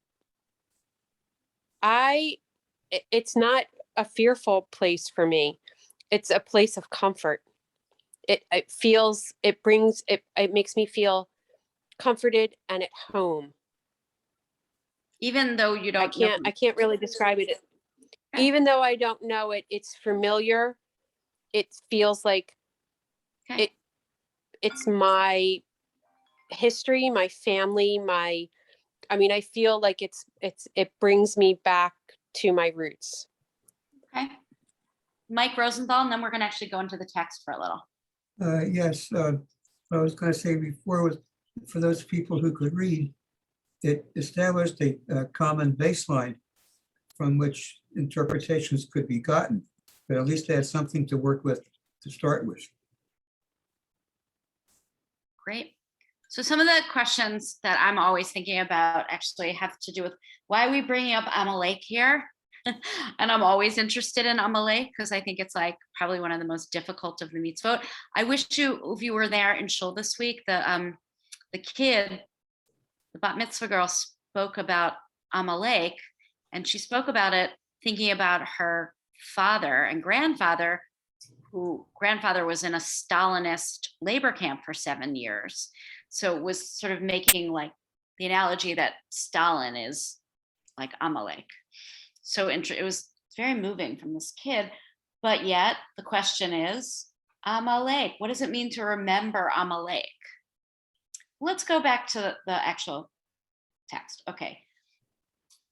it's not a fearful place for me. It's a place of comfort. It makes me feel comforted and at home. Even though you don't know. I can't really describe it. Okay. Even though I don't know it, it's familiar. It feels like Okay. it's my history, my family, I feel like it brings me back to my roots. Okay. Mike Rosenthal, and then we're going to actually go into the text for a little. Yes, what I was going to say before was, for those people who could read, it established a common baseline from which interpretations could be gotten, but at least they had something to work with to start with. Great. So some of the questions that I'm always thinking about actually have to do with why are we bringing up Amalek here? And I'm always interested in Amalek because I think it's like probably one of the most difficult of the mitzvot. I wish if you were there in Shul this week, the kid, the bat mitzvah girl, spoke about Amalek, and she spoke about it thinking about her father and grandfather, who grandfather was in a Stalinist labor camp for 7 years. So it was sort of making like the analogy that Stalin is like Amalek. So it was very moving from this kid, but yet the question is, Amalek, what does it mean to remember Amalek? Let's go back to the actual text. Okay.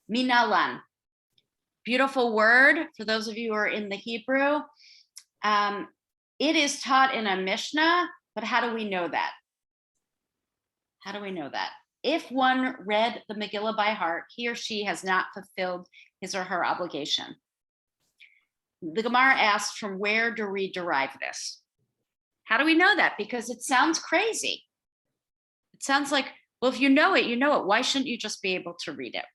Minalan, beautiful word for those of you who are in the Hebrew. It is taught in a Mishnah, but how do we know that? How do we know that? If one read the Megillah by heart, he or she has not fulfilled his or her obligation. The Gemara asks, from where do we derive this? How do we know that? Because it sounds crazy. It sounds like, well, if you know it, you know it. Why shouldn't you just be able to read it?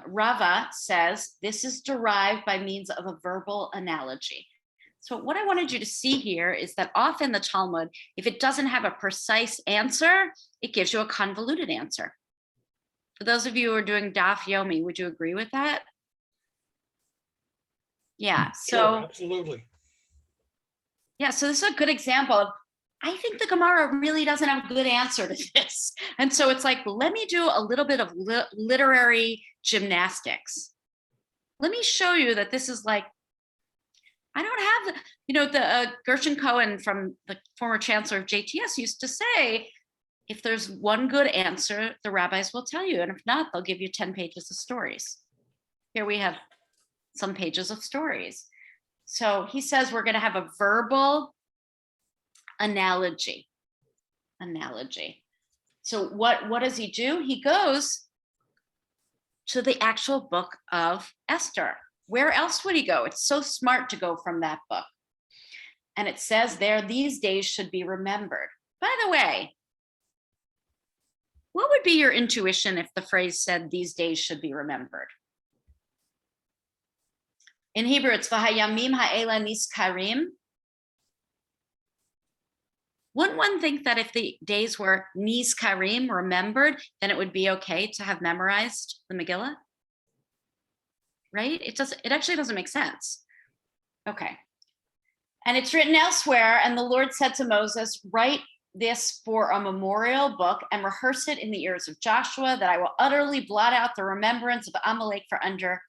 Rava says, this is derived by means of a verbal analogy. So what I wanted you to see here is that often the Talmud, if it doesn't have a precise answer, it gives you a convoluted answer. For those of you who are doing Daf Yomi, would you agree with that? Yeah, so. Sure, absolutely. Yeah, so this is a good example of, I think the Gemara really doesn't have a good answer to this. And so it's like, let me do a little bit of literary gymnastics. Let me show you that this is like, I don't have, the Gershon Cohen from the former chancellor of JTS used to say, if there's one good answer, the rabbis will tell you. And if not, they'll give you 10 pages of stories. Here we have some pages of stories. So he says we're going to have a verbal analogy. So what does he do? He goes to the actual book of Esther. Where else would he go? It's so smart to go from that book. And it says there, these days should be remembered. By the way, what would be your intuition if the phrase said these days should be remembered? In Hebrew, it's v'hayamim ha'ela niskarim. Wouldn't one think that if the days were niskarim, remembered, then it would be okay to have memorized the Megillah? Right? It actually doesn't make sense. Okay. And it's written elsewhere, and the Lord said to Moses, write this for a memorial book and rehearse it in the ears of Joshua, that I will utterly blot out the remembrance of Amalek for under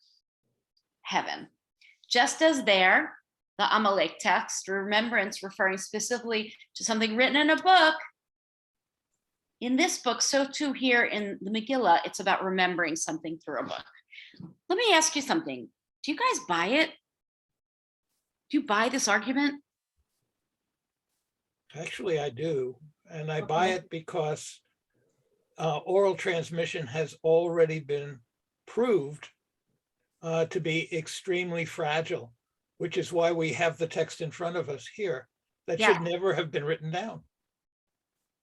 heaven. Just as there, the Amalek text, remembrance referring specifically to something written in a book, in this book, so too here in the Megillah, it's about remembering something through a book. Let me ask you something. Do you guys buy it? Do you buy this argument? Actually, I do. And I buy it because oral transmission has already been proved to be extremely fragile, which is why we have the text in front of us here that should never have been written down.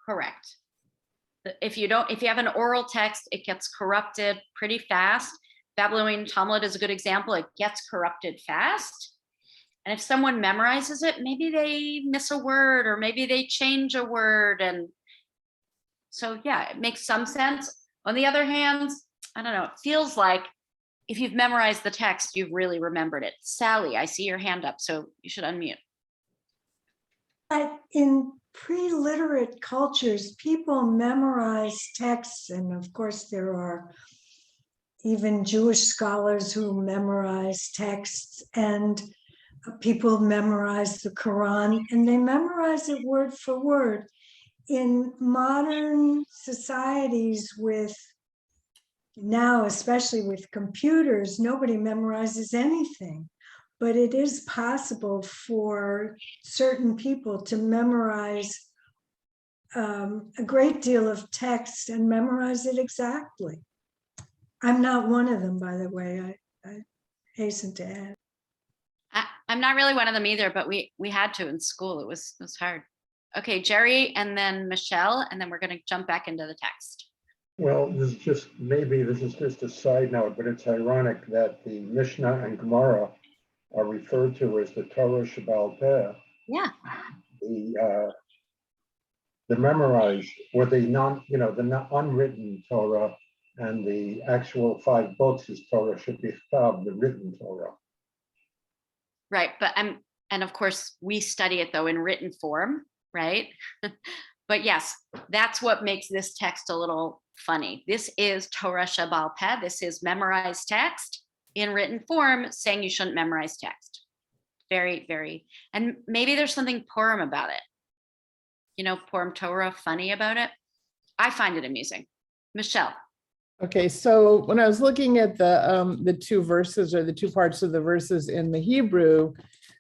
Correct. If you have an oral text, it gets corrupted pretty fast. Babylonian Talmud is a good example. It gets corrupted fast. And if someone memorizes it, maybe they miss a word or maybe they change a word. And So yeah, it makes some sense. On the other hand, I don't know, it feels like if you've memorized the text, you've really remembered it. Sally, I see your hand up, so you should unmute. In pre-literate cultures, people memorize texts, and of course there are even Jewish scholars who memorize texts, and people memorize the Quran, and they memorize it word for word. In modern societies with now, especially with computers, nobody memorizes anything. But it is possible for certain people to memorize a great deal of text and memorize it exactly. I'm not one of them, by the way, I hasten to add. I'm not really one of them either, but we had to in school. It was hard. Okay, Jerry, and then Michelle, and then we're going to jump back into the text. Well, this is just a side note, but it's ironic that the Mishnah and Gemara are referred to as the Torah Shebaal Peh. Yeah. The memorized, or the unwritten Torah, and the actual 5 books is Torah Shebichtav, the written Torah. Right, but and of course we study it though in written form, right? But yes, that's what makes this text a little funny. This is Torah Shebaal Peh. This is memorized text in written form, saying you shouldn't memorize text. Very, very, and maybe there's something Purim about it. You know, Purim Torah, funny about it. I find it amusing. Michelle. Okay, so when I was looking at the 2 verses, or the 2 parts of the verses in the Hebrew,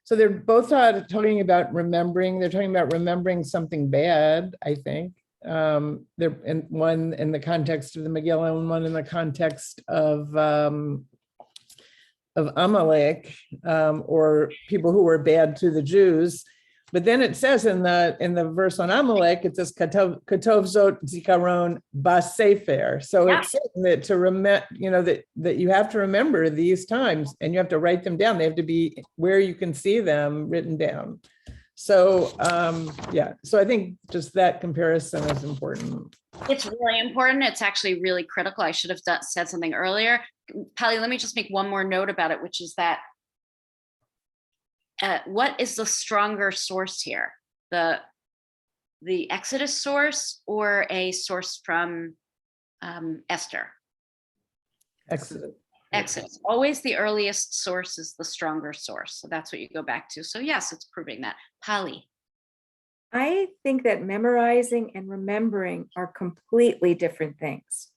so they're both talking about remembering. They're talking about remembering something bad, I think. They're in one in the context of the Megillah, and one in the context of Amalek, or people who were bad to the Jews. But then it says in the verse on Amalek, it says Katov Zot Zikaron Basefer. So it's saying that to remember, that you have to remember these times, and you have to write them down. They have to be where you can see them written down. So so I think just that comparison is important. It's really important. It's actually really critical. I should have said something earlier. Polly, let me just make one more note about it, which is that what is the stronger source here? The Exodus source or a source from Esther? Exodus. Exodus. Always the earliest source is the stronger source. So that's what you go back to. So yes, it's proving that. Polly. I think that memorizing and remembering are completely different things.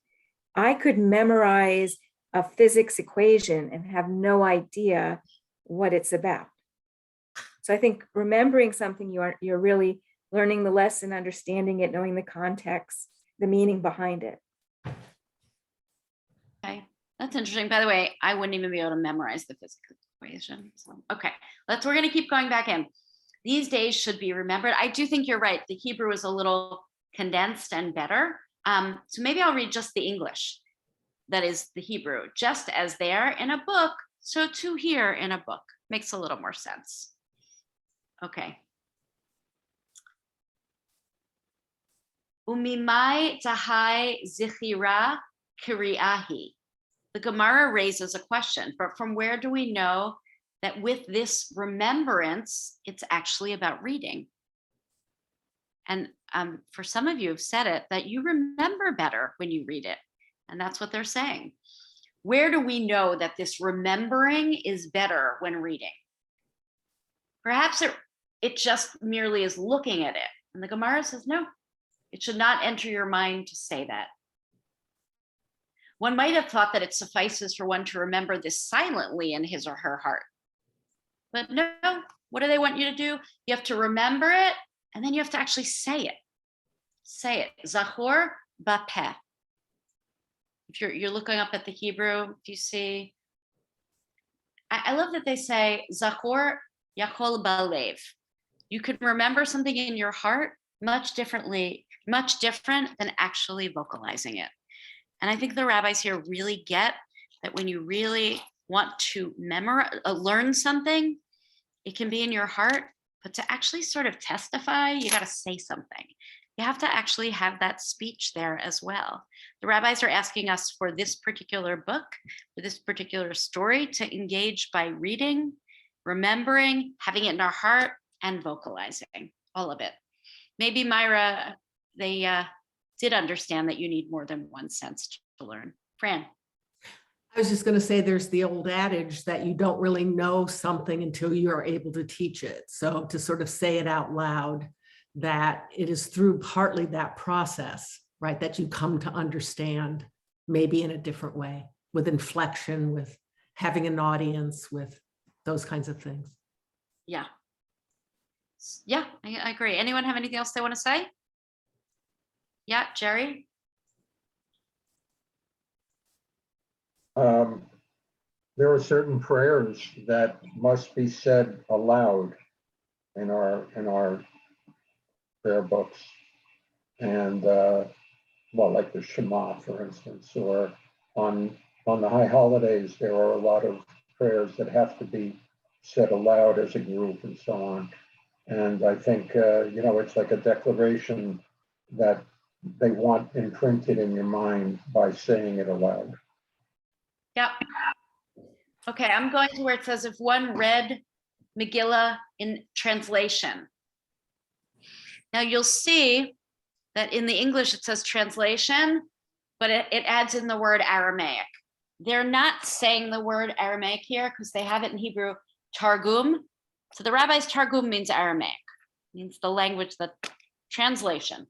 I could memorize a physics equation and have no idea what it's about. So I think remembering something, you're really learning the lesson, understanding it, knowing the context, the meaning behind it. Okay, that's interesting. By the way, I wouldn't even be able to memorize the physics equation. So, okay, we're going to keep going back in. These days should be remembered. I do think you're right. The Hebrew is a little condensed and better. So maybe I'll read just the English. That is the Hebrew, just as there in a book, so too here in a book. Makes a little more sense. Okay. Umimai tahai zichira kiriahi. The Gemara raises a question, but from where do we know that with this remembrance, it's actually about reading? And for some of you have said it, that you remember better when you read it. And that's what they're saying. Where do we know that this remembering is better when reading? Perhaps it just merely is looking at it. And the Gemara says, no, it should not enter your mind to say that. One might have thought that it suffices for one to remember this silently in his or her heart. But no, what do they want you to do? You have to remember it, and then you have to actually say it. Say it. Zachor bapeh. If you're looking up at the Hebrew, if you see, I love that they say Zachor yachol balev. You can remember something in your heart much different than actually vocalizing it. And I think the rabbis here really get that when you really want to learn something, it can be in your heart, but to actually sort of testify, you got to say something. You have to actually have that speech there as well. The rabbis are asking us for this particular book, for this particular story, to engage by reading, remembering, having it in our heart, and vocalizing, all of it. Maybe Myra, they did understand that you need more than one sense to learn. Fran. I was just going to say there's the old adage that you don't really know something until you're able to teach it. So to sort of say it out loud, that it is through partly that process, right, that you come to understand maybe in a different way, with inflection, with having an audience, with those kinds of things. Yeah. Yeah, I agree. Anyone have anything else they want to say? Yeah, Jerry? There are certain prayers that must be said aloud in our prayer books. And like the Shema, for instance, or on the high holidays, there are a lot of prayers that have to be said aloud as a group and so on. And I think, it's like a declaration that they want imprinted in your mind by saying it aloud. Yep. Okay, I'm going to where it says, if one read Megillah in translation. Now you'll see that in the English it says translation, but it adds in the word Aramaic. They're not saying the word Aramaic here because they have it in Hebrew, Targum. So the rabbi's Targum means Aramaic, means the language, the translation.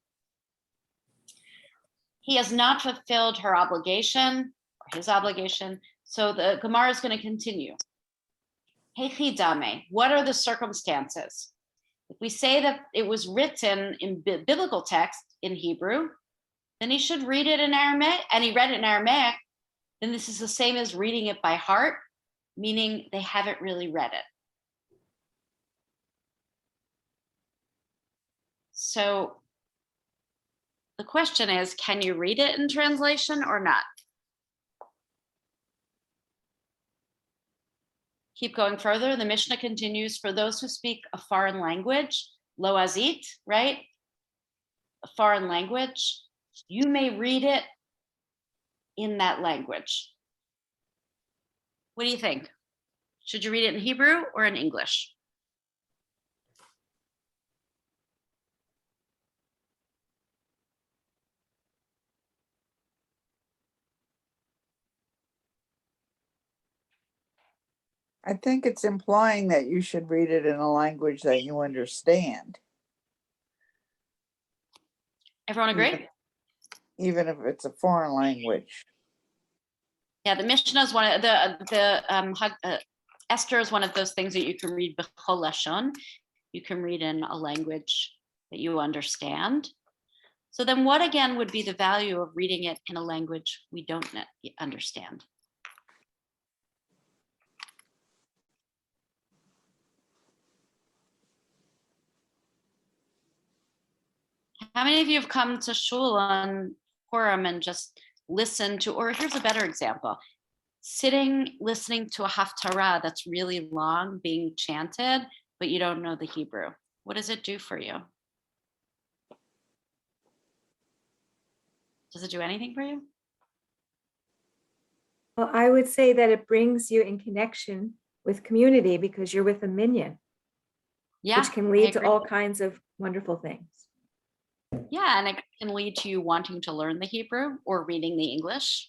He has not fulfilled her obligation, or his obligation, so the Gemara is going to continue. Hechi dame, what are the circumstances? If we say that it was written in biblical text in Hebrew, then he should read it in Aramaic, and he read it in Aramaic, then this is the same as reading it by heart, meaning they haven't really read it. So the question is, can you read it in translation or not? Keep going further. The Mishnah continues, for those who speak a foreign language, loazit, right? A foreign language, you may read it in that language. What do you think? Should you read it in Hebrew or in English? I think it's implying that you should read it in a language that you understand. Everyone agree? Even if it's a foreign language. Yeah, the Mishnah is one of Esther is one of those things that you can read b'chol lashon. You can read in a language that you understand. So then what again would be the value of reading it in a language we don't understand? How many of you have come to shul on Purim and just listened to, or here's a better example, sitting, listening to a haftarah that's really long being chanted, but you don't know the Hebrew? What does it do for you? Does it do anything for you? Well, I would say that it brings you in connection with community because you're with a minyan, Yeah, which can I lead to agree. all kinds of wonderful things. Yeah, and it can lead to you wanting to learn the Hebrew or reading the English.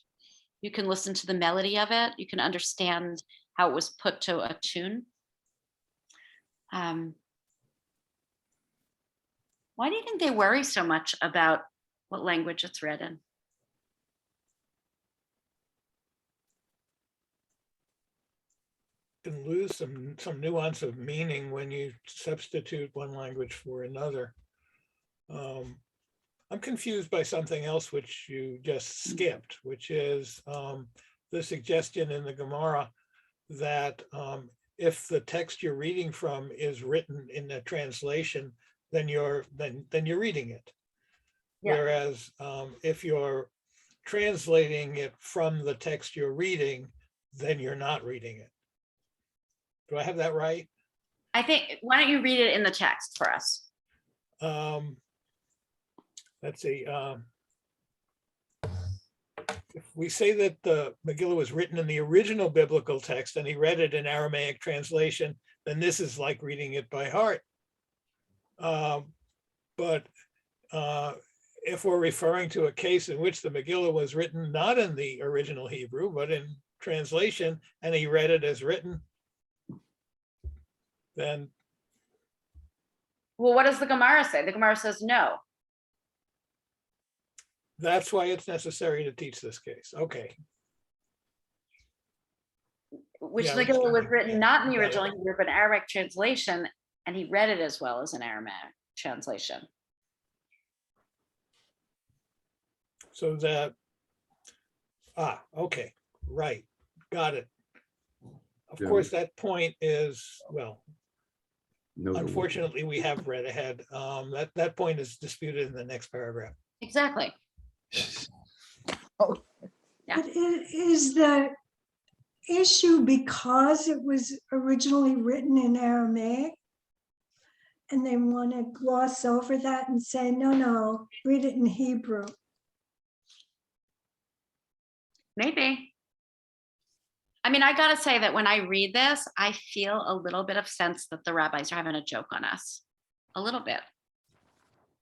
You can listen to the melody of it. You can understand how it was put to a tune. Why do you think they worry so much about what language it's read in? You can lose some nuance of meaning when you substitute one language for another. I'm confused by something else which you just skipped, which is the suggestion in the Gemara that if the text you're reading from is written in a translation, then you're reading it. Yeah. Whereas if you're translating it from the text you're reading, then you're not reading it. Do I have that right? I think, why don't you read it in the text for us? let's see. If we say that the Megillah was written in the original biblical text and he read it in Aramaic translation, then this is like reading it by heart. But if we're referring to a case in which the Megillah was written not in the original Hebrew, but in translation, and he read it as written, then. Well, what does the Gemara say? The Gemara says no. That's why it's necessary to teach this case. Okay. Which Yeah, Megillah was written yeah, not in the got it. original Hebrew, but Arabic translation, and he read it as well as an Aramaic translation. So that, okay, right, got it. Of Yeah. course, that point is, well, No, unfortunately, we have read ahead. That point is disputed in the next paragraph. Exactly. Yeah. But is the issue because it was originally written in Aramaic? And they want to gloss over that and say, no, read it in Hebrew. Maybe. I mean, I gotta say that when I read this, I feel a little bit of sense that the rabbis are having a joke on us. A little bit.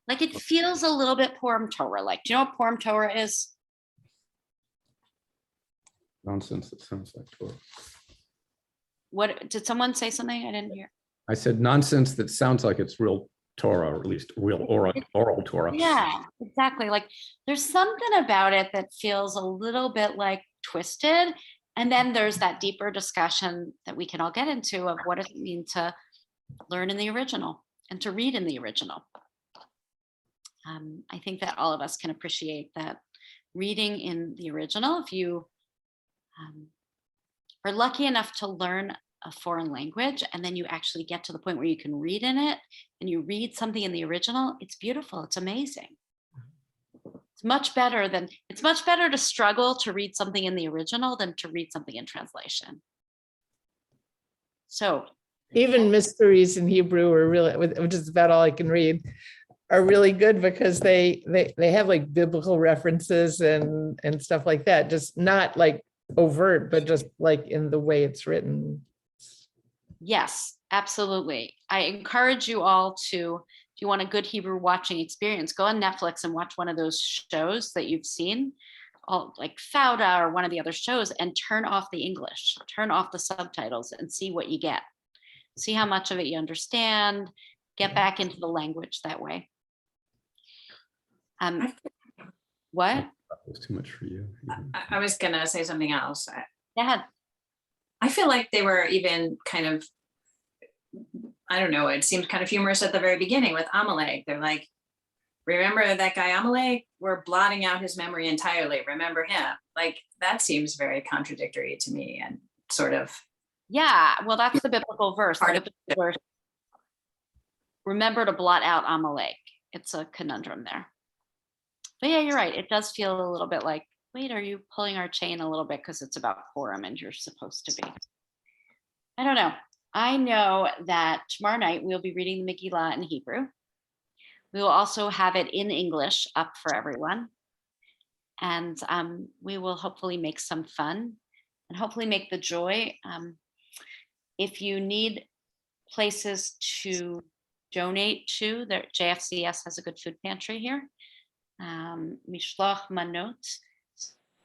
Like it feels a little bit Purim Torah. Like, do you know what Purim Torah is? nonsense that sounds like Torah. What, did someone say something I didn't hear? I said nonsense that sounds like it's real Torah, or at least real oral Torah. Yeah, exactly. Like there's something about it that feels a little bit like twisted. And then there's that deeper discussion that we can all get into of what does it mean to learn in the original and to read in the original. I think that all of us can appreciate that reading in the original, if you are lucky enough to learn a foreign language and then you actually get to the point where you can read in it and you read something in the original, it's beautiful, it's amazing. It's much better to struggle to read something in the original than to read something in translation. So even mysteries in Hebrew are really, which is about all I can read, are really good because they have like biblical references and stuff like that, just not like overt, but just like in the way it's written. yes, absolutely. I encourage you all to, if you want a good Hebrew watching experience, go on Netflix and watch one of those shows that you've seen, all like Fauda or one of the other shows, and turn off the English, turn off the subtitles and see what you get. See how much of it you understand, get back into the language that way. What? That was too much for you. I was gonna say something else. Go ahead. I feel like they were even kind of, I don't know, it seemed kind of humorous at the very beginning with Amalek. They're like, remember that guy Amalek? We're blotting out his memory entirely. Remember him? Like, that seems very contradictory to me and sort of. Yeah, well, that's the biblical verse. The biblical verse. Remember to blot out Amalek. It's a conundrum there. But yeah, you're right. It does feel a little bit like, wait, are you pulling our chain a little bit because it's about Purim and you're supposed to be? I don't know. I know that tomorrow night we'll be reading the Megillah in Hebrew. We will also have it in English up for everyone. And we will hopefully make some fun and hopefully make the joy. If you need places to donate to, JFCS has a good food pantry here. Mishloach Manot.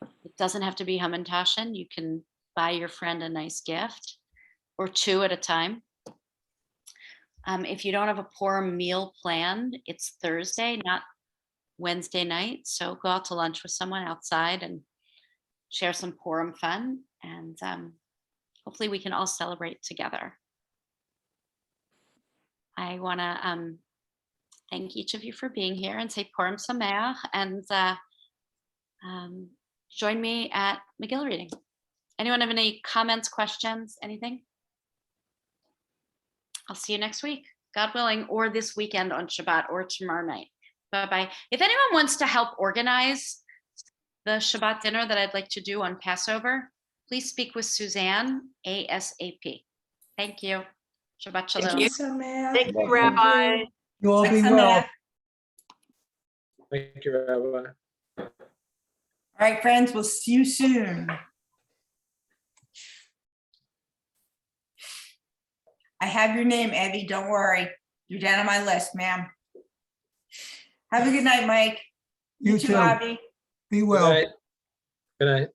It doesn't have to be Hamantashen. You can buy your friend a nice gift or two at a time. If you don't have a Purim meal planned, it's Thursday, not Wednesday night. So go out to lunch with someone outside and share some Purim fun. And hopefully we can all celebrate together. I want to thank each of you for being here and say Purim Sameach, and join me at Megillah reading. Anyone have any comments, questions, anything? I'll see you next week, God willing, or this weekend on Shabbat or tomorrow night. Bye-bye. If anyone wants to help organize the Shabbat dinner that I'd like to do on Passover, please speak with Suzanne, ASAP. Thank you. Shabbat shalom. Thank you, Rabbi. You all be well. Thank you, Rabbi. All right, friends, we'll see you soon. I have your name, Evie. Don't worry. You're down on my list, ma'am. Have a good night, Mike. You too, too. Avi. Be Good well. night. Good night.